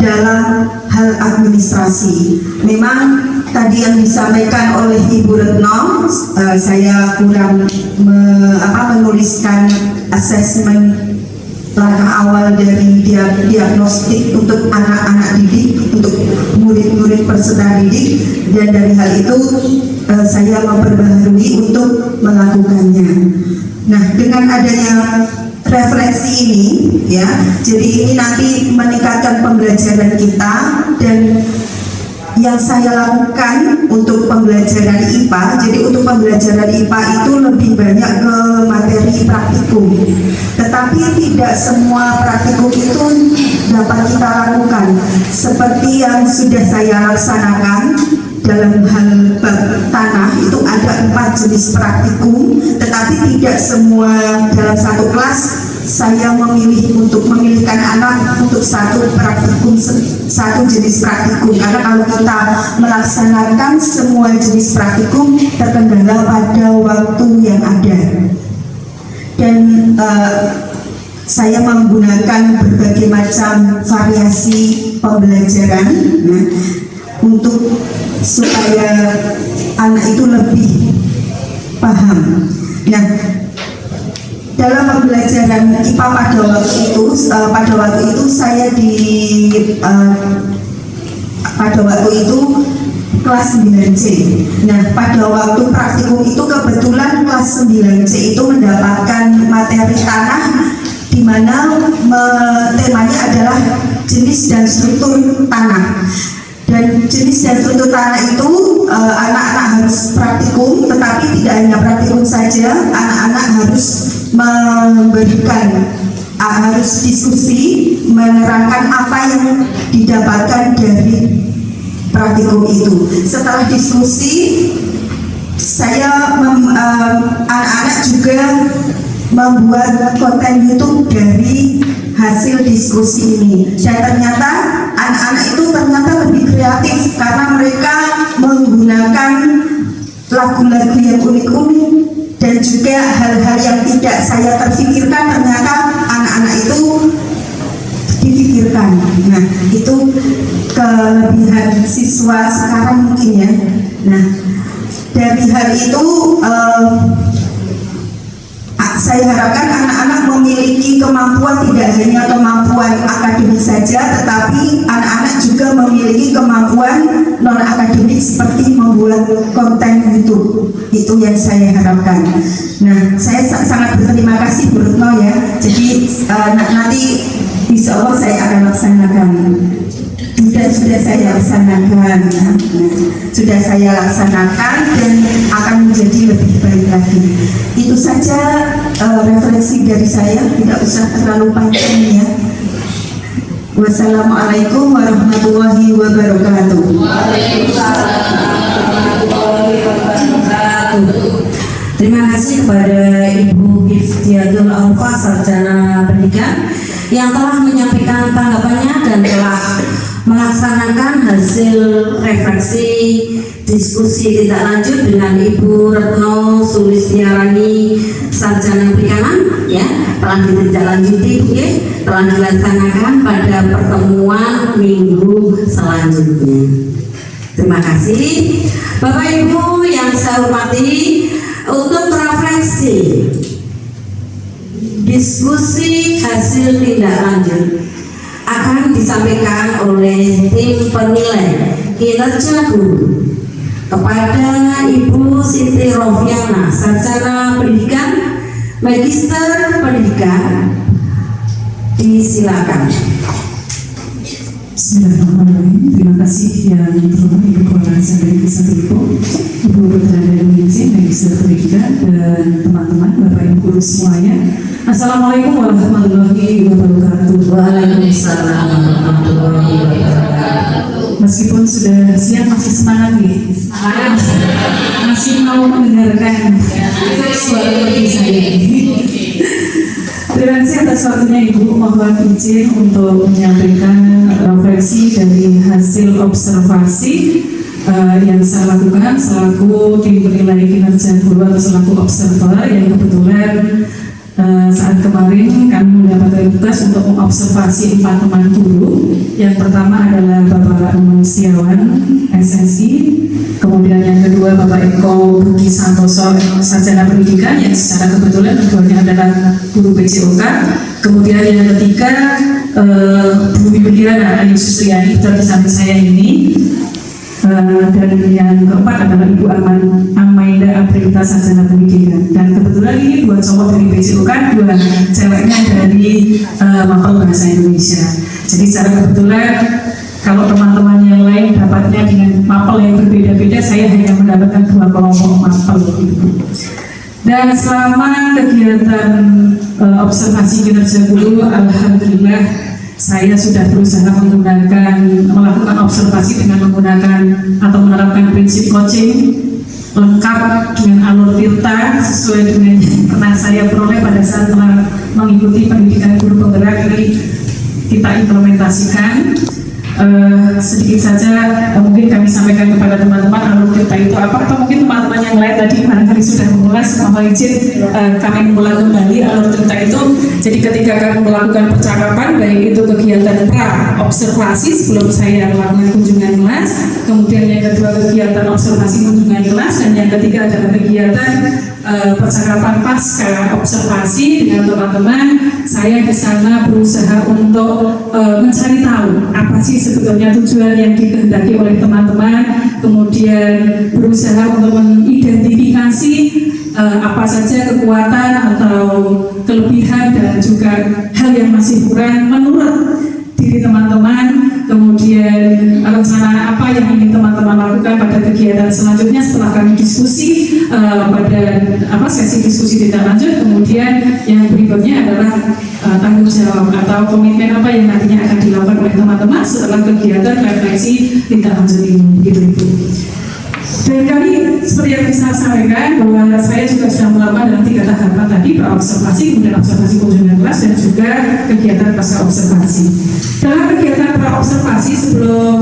dalam hal administrasi. Memang tadi yang disampaikan oleh Ibu Retno, saya kurang menuliskan asesmen langkah awal dari diagnostik untuk anak-anak didik, untuk murid-murid peserta didik, dan dari hal itu saya memperbaharui untuk melakukannya. Nah, dengan adanya refleksi ini ya, jadi ini nanti meningkatkan pembelajaran kita. Dan yang saya lakukan untuk pembelajaran IPA, jadi untuk pembelajaran IPA itu lebih banyak ke materi praktikum, tetapi tidak semua praktikum itu dapat kita lakukan seperti yang sudah saya laksanakan. Dalam hal tanah itu ada 4 jenis praktikum, tetapi tidak semua dalam satu kelas saya memilih untuk memilihkan anak untuk satu praktikum, satu jenis praktikum, karena kalau kita melaksanakan semua jenis praktikum terkendala pada waktu yang ada. Dan saya menggunakan berbagai macam variasi pembelajaran untuk supaya anak itu lebih paham. Nah, dalam pembelajaran IPA pada waktu itu saya pada waktu itu kelas 9C. Nah, pada waktu praktikum itu kebetulan kelas 9C itu mendapatkan materi tanah di mana temanya adalah jenis dan struktur tanah. Dan jenis dan struktur tanah itu anak-anak harus praktikum, tetapi tidak hanya praktikum saja, anak-anak harus memberikan harus diskusi menerangkan apa yang didapatkan dari praktikum itu. Setelah diskusi, saya anak-anak juga membuat konten YouTube dari hasil diskusi ini. Dan ternyata anak-anak itu ternyata lebih kreatif karena mereka menggunakan lagu-lagu yang unik-unik dan juga hal-hal yang tidak saya terfikirkan, ternyata anak-anak itu difikirkan. Nah, itu kelebihan siswa sekarang mungkin ya. Nah, dari hal itu saya harapkan anak-anak memiliki kemampuan, tidak hanya kemampuan akademik saja, tetapi anak-anak juga memiliki kemampuan non akademik seperti membuat konten YouTube. Itu yang saya harapkan. Nah, saya sangat berterima kasih Bu Retno ya. Jadi nanti insya Allah saya akan laksanakan. Sudah saya laksanakan, sudah saya laksanakan dan akan menjadi lebih baik lagi. Itu saja refleksi dari saya, tidak usah terlalu panjang ya. Wassalamualaikum warahmatullahi wabarakatuh. Terima kasih kepada Ibu Iftiatul Alfa, Sarjana Pendidikan, yang telah menyampaikan tanggapannya dan telah melaksanakan hasil refleksi diskusi tindak lanjut dengan Ibu Retno Sulistiarani, Sarjana Perikanan, ya, telah ditindaklanjuti, telah dilaksanakan pada pertemuan minggu selanjutnya. Terima kasih Bapak Ibu yang saya hormati. Untuk refleksi diskusi hasil tindak lanjut akan disampaikan oleh tim penilai kinerja guru kepada Ibu Siti Rofiana, Sarjana Pendidikan, Magister Pendidikan. Disilakan. Bismillahirrahmanirrahim. Terima kasih yang terhormat Ibu Kepala Sentra Kesatuan Ibu Berada Indonesia, Magister Pendidikan, dan teman-teman Bapak Ibu guru semuanya. Assalamualaikum warahmatullahi wabarakatuh. Waalaikumsalam warahmatullahi wabarakatuh. Meskipun sudah siang masih semangat nih, masih mau mendengarkan suara hati saya. Terima kasih atas waktunya Ibu. Mohon izin untuk menyampaikan refleksi dari hasil observasi yang saya lakukan selaku tim penilai kinerja guru atau selaku observer yang kebetulan saat kemarin kami mendapatkan tugas untuk mengobservasi 4 teman guru. Yang pertama adalah Bapak Aman Setiawan, SSI, kemudian yang kedua Bapak Eko Budi Santoso, Sarjana Pendidikan, yang secara kebetulan keduanya adalah guru PJOK, kemudian yang ketiga Bu Widiana Ayu Sustriyani dari samping saya ini, dan yang keempat adalah Ibu Amaida Aprita, Sarjana Pendidikan. Dan kebetulan ini 2 cowok dari PJOK, 2 ceweknya dari Mapel Bahasa Indonesia. Jadi secara kebetulan kalau teman-teman yang lain dapatnya dengan mapel yang berbeda-beda, saya hanya mendapatkan 2 kelompok mapel. Dan selama kegiatan observasi kinerja guru, alhamdulillah saya sudah berusaha melakukan observasi dengan menggunakan atau menerapkan prinsip coaching lengkap dengan alur tirta sesuai dengan yang pernah saya peroleh pada saat mengikuti pendidikan guru penggerak ini kita implementasikan. Sedikit saja mungkin kami sampaikan kepada teman-teman alur tirta itu apa, atau mungkin teman-teman yang lain tadi barangkali sudah mengulas. Mohon izin kami mengulang kembali alur tirta itu. Jadi ketika kami melakukan percakapan, baik itu kegiatan pra observasi sebelum saya melakukan kunjungan kelas, kemudian yang kedua kegiatan observasi kunjungan kelas, dan yang ketiga adalah kegiatan percakapan pasca observasi dengan teman-teman. Saya di sana berusaha untuk mencari tahu apa sih sebetulnya tujuan yang dikehendaki oleh teman-teman kemudian berusaha untuk mengidentifikasi apa saja kekuatan atau kelebihan dan juga hal yang masih kurang menurut diri teman-teman, kemudian rencana apa yang ingin teman-teman lakukan pada kegiatan selanjutnya setelah kami diskusi pada sesi diskusi tidak lanjut. Kemudian yang berikutnya adalah tanggung jawab atau komitmen apa yang nantinya akan dilakukan oleh teman-teman setelah kegiatan refleksi tidak lanjut ini, begitu Ibu. Dan kami seperti yang bisa sampaikan bahwa saya juga sudah melakukan dalam 3 tahapan tadi, praobservasi, kemudian observasi kunjungan kelas dan juga kegiatan pasca observasi. Dalam kegiatan praobservasi sebelum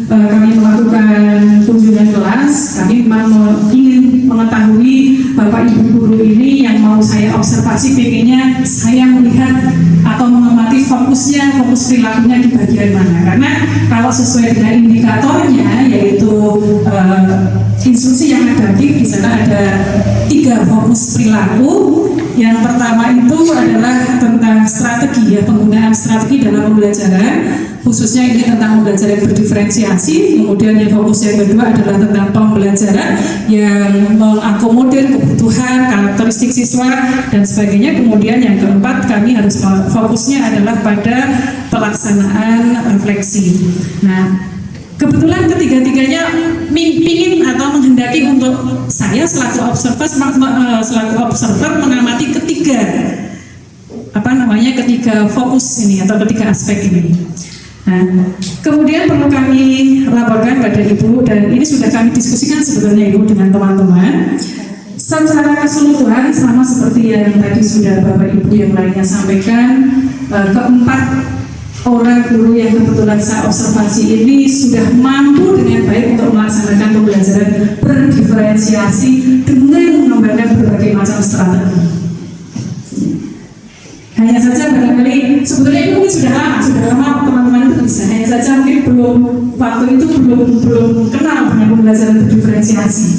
kami melakukan kunjungan kelas, kami memang ingin mengetahui Bapak Ibu guru ini yang mau saya observasi, pengennya saya melihat atau mengamati fokus perilakunya di bagian mana. Karena kalau sesuai dengan indikatornya yaitu instruksi yang adaptif, di sana ada 3 fokus perilaku. Yang pertama itu adalah tentang strategi, ya, penggunaan strategi dalam pembelajaran, khususnya ini tentang pembelajaran berdiferensiasi. Kemudian yang fokus yang kedua adalah tentang pembelajaran yang mengakomodir kebutuhan, karakteristik siswa dan sebagainya. Kemudian yang keempat, kami harus fokusnya adalah pada pelaksanaan refleksi. Nah, kebetulan ketiga-tiganya pingin atau menghendaki untuk saya selaku observer mengamati ketiga fokus ini atau ketiga aspek ini. Nah, kemudian perlu kami laporkan pada Ibu, dan ini sudah kami diskusikan sebetulnya Ibu dengan teman-teman. Secara keseluruhan sama seperti yang tadi sudah Bapak Ibu yang lainnya sampaikan, keempat orang guru yang kebetulan saya observasi ini sudah mampu dengan baik untuk melaksanakan pembelajaran berdiferensiasi dengan mengembangkan berbagai macam strategi. Hanya saja barangkali sebetulnya itu mungkin sudah lama teman-teman itu bisa. Hanya saja mungkin waktu itu belum kenal dengan pembelajaran berdiferensiasi.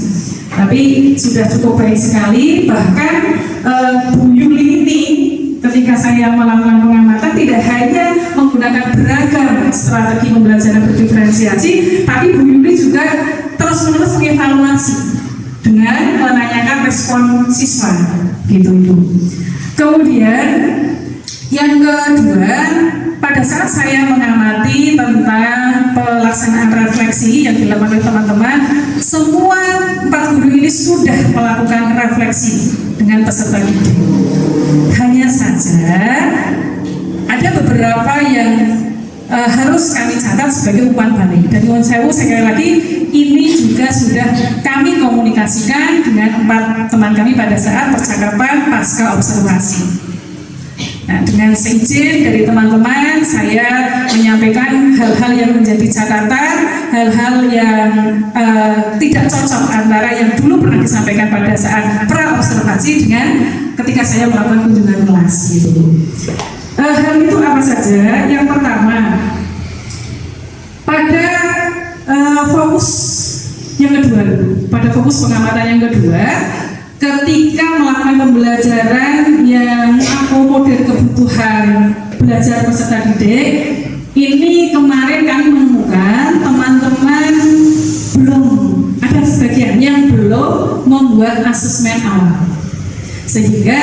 Tapi sudah cukup baik sekali. Bahkan Bu Yuli ini ketika saya melakukan pengamatan tidak hanya menggunakan beragam strategi pembelajaran berdiferensiasi, tapi Bu Yuli juga terus-menerus mengevaluasi dengan menanyakan respon siswa, gitu Ibu. Kemudian yang kedua, pada saat saya mengamati tentang pelaksanaan refleksi yang dilakukan oleh teman-teman, semua 4 guru ini sudah melakukan refleksi dengan peserta didik. Hanya saja ada beberapa yang harus kami catat sebagai umpan balik. Dan nyuwun sewu, sekali lagi ini juga sudah kami komunikasikan dengan 4 teman kami pada saat percakapan pasca observasi. Nah, dengan seizin dari teman-teman, saya menyampaikan hal-hal yang menjadi catatan, hal-hal yang tidak cocok antara yang dulu pernah disampaikan pada saat pra-observasi dengan ketika saya melakukan kunjungan kelas. Gitu. Hal itu apa saja? Yang pertama, pada fokus yang kedua, pada fokus pengamatan yang kedua, ketika melakukan pembelajaran yang mengakomodir kebutuhan belajar peserta didik, ini kemarin kami menemukan teman-teman belum ada sebagian yang belum membuat asesmen awal, sehingga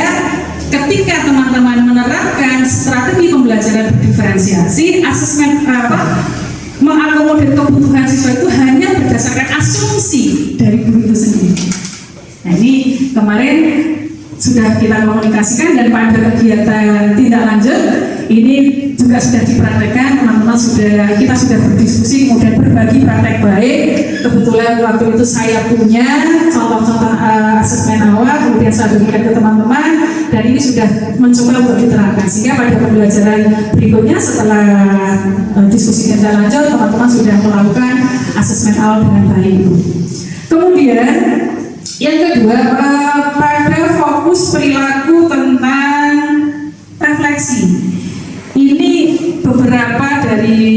ketika teman-teman menerapkan strategi pembelajaran berdiferensiasi, asesmen mengakomodir kebutuhan siswa itu hanya berdasarkan asumsi dari guru itu sendiri. Nah, ini kemarin sudah kita komunikasikan, dan pada kegiatan tindak lanjut ini juga sudah dipraktekkan. Teman-teman kita sudah berdiskusi, kemudian berbagi praktek baik. Kebetulan waktu itu saya punya contoh-contoh asesmen awal, kemudian saya berikan ke teman-teman, dan ini sudah mencoba untuk diterapkan, sehingga pada pembelajaran berikutnya setelah diskusi tindak lanjut, teman-teman sudah melakukan asesmen awal dengan baik. Kemudian yang kedua, pada fokus perilaku tentang refleksi. Ini beberapa dari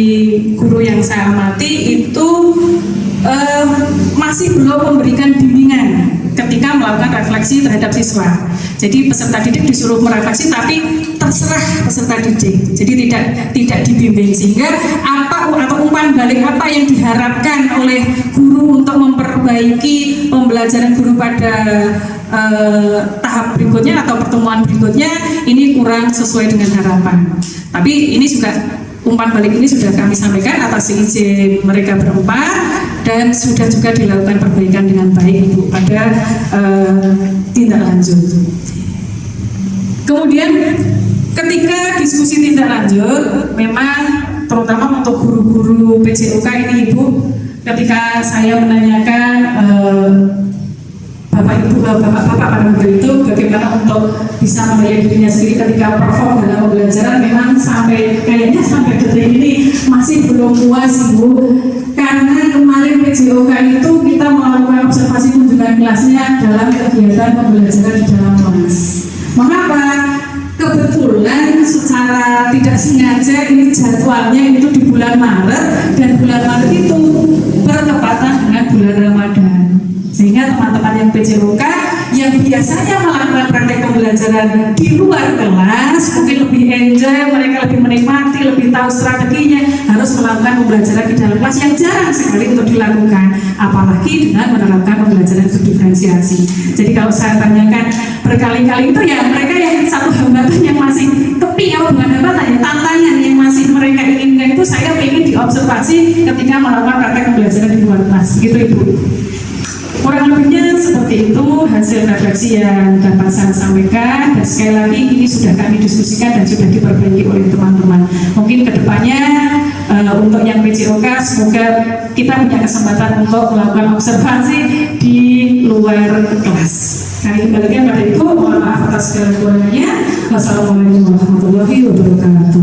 guru yang saya amati itu masih belum memberikan bimbingan ketika melakukan refleksi terhadap siswa. Jadi peserta didik disuruh merefleksi, tapi terserah peserta didik. Jadi tidak dibimbing, sehingga apa atau umpan balik apa yang diharapkan oleh guru untuk memperbaiki pembelajaran guru pada tahap berikutnya atau pertemuan berikutnya ini kurang sesuai dengan harapan. Tapi ini juga umpan balik ini sudah kami sampaikan atas izin mereka berempat, dan sudah juga dilakukan perbaikan dengan baik Ibu pada tindak lanjut. Kemudian ketika diskusi tindak lanjut, memang terutama untuk guru-guru PJOK ini Ibu, ketika saya menanyakan Bapak-Bapak pada waktu itu bagaimana untuk bisa membayar dirinya sendiri ketika perform dalam pembelajaran, memang kayaknya sampai detik ini masih belum puas Ibu, karena kemarin PJOK itu kita melakukan observasi kunjungan kelasnya dalam kegiatan pembelajaran di dalam kelas. Mengapa? Kebetulan secara tidak sengaja ini jadwalnya itu di bulan Maret, dan bulan Maret itu bertepatan dengan bulan Ramadan, sehingga teman-teman yang PJOK yang biasanya melakukan praktek pembelajaran di luar kelas mungkin lebih enjoy, mereka lebih menikmati, lebih tahu strateginya, harus melakukan pembelajaran di dalam kelas yang jarang sekali untuk dilakukan, apalagi dengan menerapkan pembelajaran berdiferensiasi. Jadi kalau saya tanyakan berkali-kali itu, ya mereka yang satu hambatan yang masih bukan hambatan ya, tantangan yang masih mereka inginkan itu saya ingin diobservasi ketika melakukan praktek pembelajaran di luar kelas, gitu Ibu. Kurang lebihnya seperti itu hasil refleksi yang dapat saya sampaikan, dan sekali lagi ini sudah kami diskusikan dan sudah diperbaiki oleh teman-teman. Mungkin kedepannya untuk yang PJOK semoga kita punya kesempatan untuk melakukan observasi di luar kelas. Kami kembalikan pada Ibu, mohon maaf atas segala kurangnya. Wassalamualaikum warahmatullahi wabarakatuh.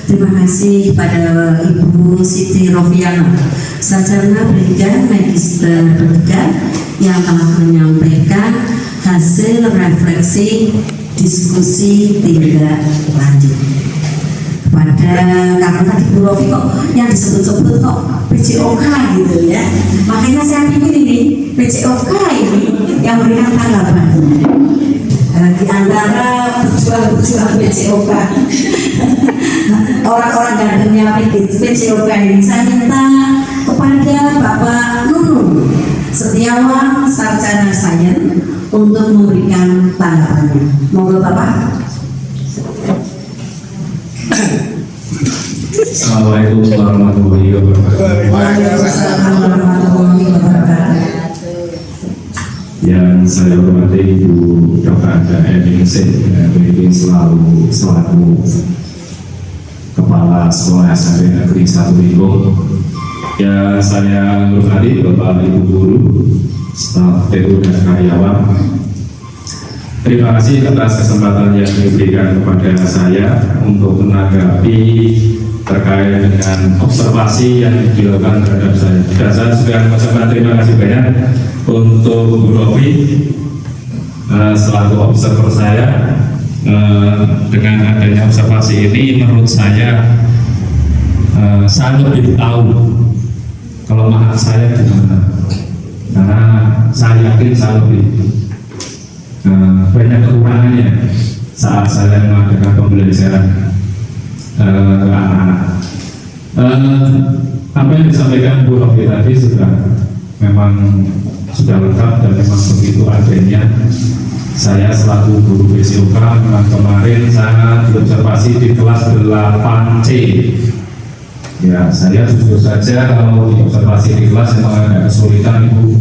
Terima kasih pada Ibu Siti Rofiana, sarjana pendidikan Magister Pendidikan, yang telah menyampaikan hasil refleksi diskusi tindak lanjut. Pada karena tadi Bu Rofi kok yang disebut-sebut kok PJOK gitu ya, makanya saya pikir ini PJOK ini yang memberikan tanggapan di antara pejuang PJOK. Orang-orang gantengnya PJOK ini, saya minta kepada Bapak Nunung Setiawan, sarjana sains, untuk memberikan tanggapannya. Monggo Bapak. Assalamualaikum warahmatullahi wabarakatuh. Waalaikumsalam warahmatullahi wabarakatuh. Yang saya hormati Ibu Dr. Ada Eningsih, ini selaku Kepala Sekolah SMP Negeri 1 Bingung. Yang saya hormati Bapak Ibu Guru, staf TU dan karyawan. Terima kasih atas kesempatan yang diberikan kepada saya untuk menanggapi terkait dengan observasi yang dilakukan terhadap saya. Dan saya sudah mengucapkan terima kasih banyak untuk Bu Rofi selaku observer saya. Dengan adanya observasi ini, menurut saya lebih tahu kelemahan saya di mana, karena saya yakin saya lebih banyak kekurangannya saat saya mengadakan pembelajaran ke anak-anak. Apa yang disampaikan Bu Rofi tadi memang sudah lengkap, dan memang begitu adanya. Saya selaku guru PJOK memang kemarin saya diobservasi di kelas 8C. Ya, saya jujur saja kalau diobservasi di kelas memang agak kesulitan Ibu,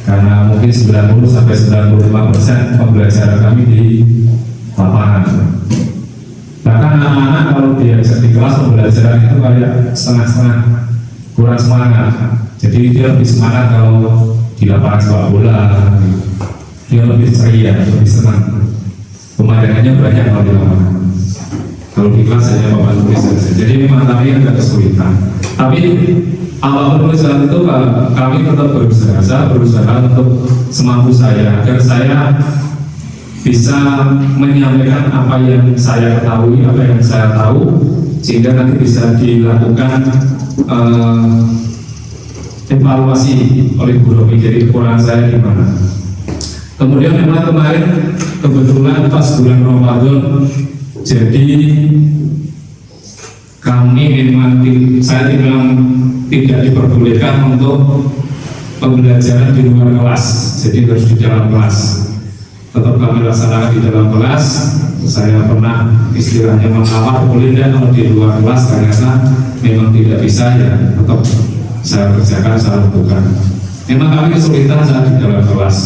karena mungkin 90-95% pembelajaran kami di lapangan. Bahkan anak-anak kalau diajak di kelas pembelajaran itu kayak setengah-setengah, kurang semangat. Jadi dia lebih semangat kalau di lapangan sepak bola, dia lebih ceria, lebih senang. Pemandangannya banyak kalau di lapangan. Kalau di kelas hanya papan tulis saja. Jadi memang kami agak kesulitan. Tapi apapun perusahaan itu kami tetap berusaha. Saya berusaha untuk semampu saya agar saya bisa menyampaikan apa yang saya ketahui, apa yang saya tahu, sehingga nanti bisa dilakukan evaluasi oleh Bu Romi, jadi kekurangan saya di mana. Kemudian memang kemarin kebetulan pas bulan Ramadan, jadi kami memang saya tidak diperbolehkan untuk pembelajaran di luar kelas, jadi harus di dalam kelas. Tetap kami laksanakan di dalam kelas. Saya pernah istilahnya menawar, boleh tidak kalau di luar kelas, ternyata memang tidak bisa, ya tetap saya kerjakan, saya lakukan. Memang kami kesulitan saat di dalam kelas.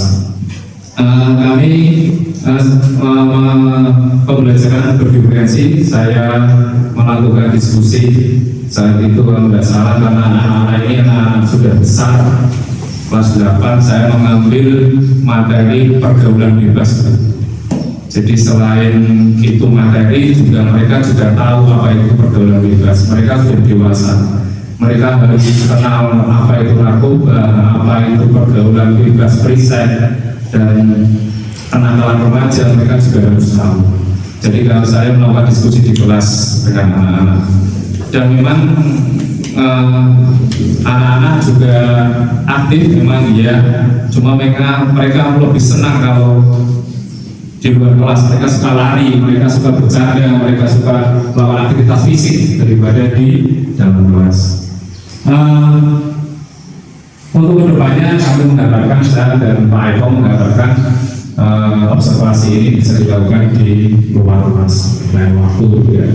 Kami pembelajaran berdiferensi, saya melakukan diskusi saat itu kalau tidak salah, karena anak-anak ini anak-anak sudah besar, kelas 8, saya mengambil materi pergaulan bebas. Jadi selain itu materi, juga mereka juga tahu apa itu pergaulan bebas. Mereka sudah dewasa, mereka harus kenal apa itu narkoba, apa itu pergaulan bebas, free-sex, dan kenakalan remaja, mereka juga harus tahu. Jadi kalau saya melakukan diskusi di kelas dengan anak-anak, dan memang anak-anak juga aktif, memang iya, cuma mereka lebih senang kalau di luar kelas. Mereka suka lari, mereka suka bercanda, mereka suka melakukan aktivitas fisik daripada di dalam kelas. Untuk kedepannya kami mengharapkan, saya dan Pak Eko mengharapkan observasi ini bisa dilakukan di luar kelas lain waktu, ya.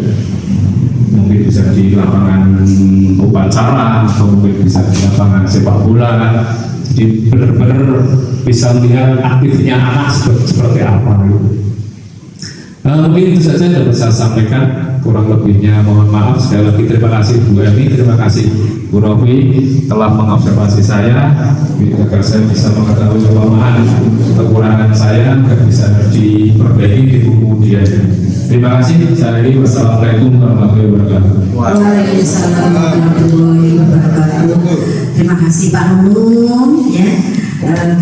Mungkin bisa di lapangan upacara, atau mungkin bisa di lapangan sepak bola. Jadi benar-benar bisa melihat aktifnya anak seperti apa gitu. Mungkin itu saja yang dapat saya sampaikan, kurang lebihnya mohon maaf. Sekali lagi terima kasih Bu Eni, terima kasih Bu Rofi telah mengobservasi saya agar saya bisa mengetahui kelemahan kekurangan saya agar bisa diperbaiki di kemudian. Terima kasih. Saya ini wassalamualaikum warahmatullahi wabarakatuh. Waalaikumsalam warahmatullahi wabarakatuh. Terima kasih Pak Nunung, ya.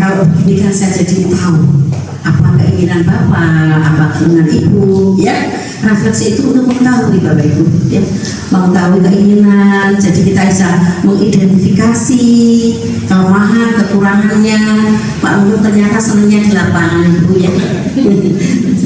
Kalau begini kan saya jadi tahu apa keinginan Bapak, apa keinginan Ibu, ya. Refleksi itu untuk mengetahui Bapak Ibu, ya, mengetahui keinginan, jadi kita bisa mengidentifikasi kelemahan, kekurangannya. Pak Nunung ternyata senangnya di lapangan, Ibu, ya.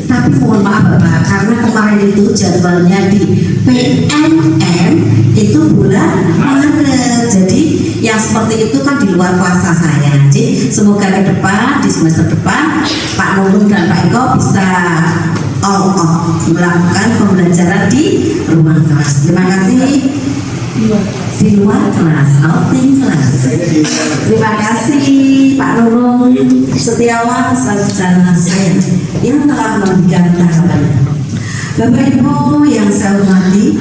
Tapi mohon maaf Bapak, karena kemarin itu jadwalnya di PNM itu bulan Maret, jadi yang seperti itu kan di luar kuasa saya. Jadi semoga ke depan, di semester depan, Pak Nunung dan Pak Eko bisa melakukan pembelajaran di ruang kelas. Terima kasih. Di luar kelas, outing kelas. Terima kasih Pak Nunung Setiawan, sarjana saya yang telah memberikan tahapannya. Bapak Ibu yang saya hormati,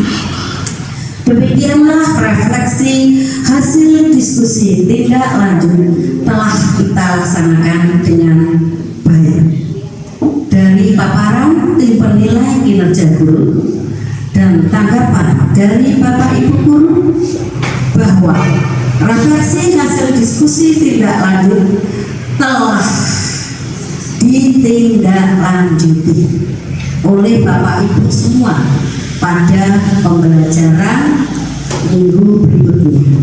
demikianlah refleksi hasil diskusi tindak lanjut telah kita laksanakan dengan baik. Dari paparan tim penilai kinerja guru dan tanggapan dari Bapak Ibu guru bahwa refleksi hasil diskusi tindak lanjut telah ditindaklanjuti oleh Bapak Ibu semua pada pembelajaran minggu berikutnya,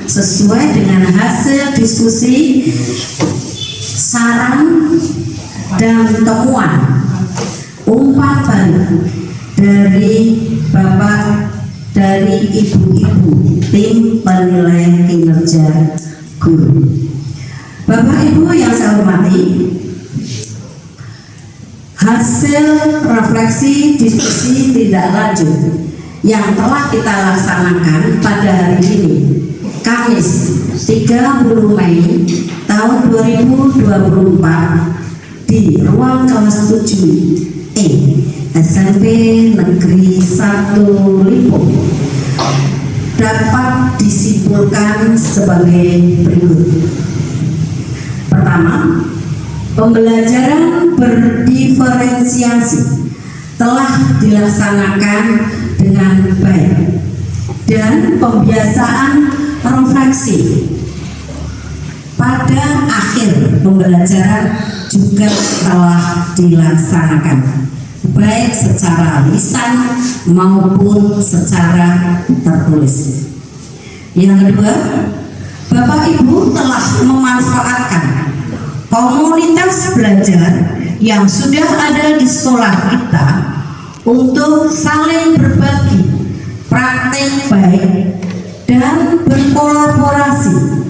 sesuai dengan hasil diskusi, saran dan temuan umpan balik dari Bapak, dari ibu-ibu tim penilai kinerja guru. Bapak Ibu yang saya hormati, hasil refleksi diskusi tindak lanjut yang telah kita laksanakan pada hari ini, Kamis 30 Mei tahun 2024 di ruang kelas 7E SMP Negeri 1 Limpung dapat disimpulkan sebagai berikut. Pertama, pembelajaran berdiferensiasi telah dilaksanakan dengan baik dan pembiasaan refleksi pada akhir pembelajaran juga telah dilaksanakan. baik secara lisan maupun secara tertulis. Yang kedua, Bapak Ibu telah memanfaatkan komunitas belajar yang sudah ada di sekolah kita untuk saling berbagi praktek baik dan berkolaborasi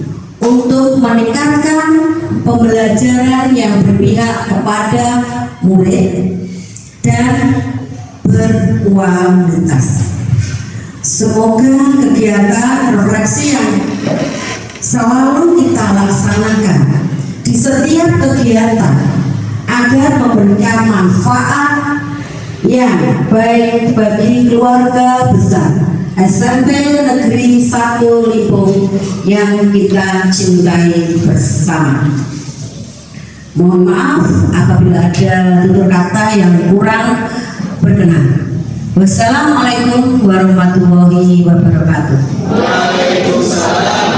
untuk meningkatkan pembelajaran yang berpihak kepada murid dan berkualitas. Semoga kegiatan refleksi yang selalu kita laksanakan di setiap kegiatan agar memberikan manfaat yang baik bagi keluarga besar SMP Negeri 1 Limpung yang kita cintai bersama. Mohon maaf apabila ada tutur kata yang kurang berkenan. Wassalamualaikum warahmatullahi wabarakatuh. Waalaikumsalam.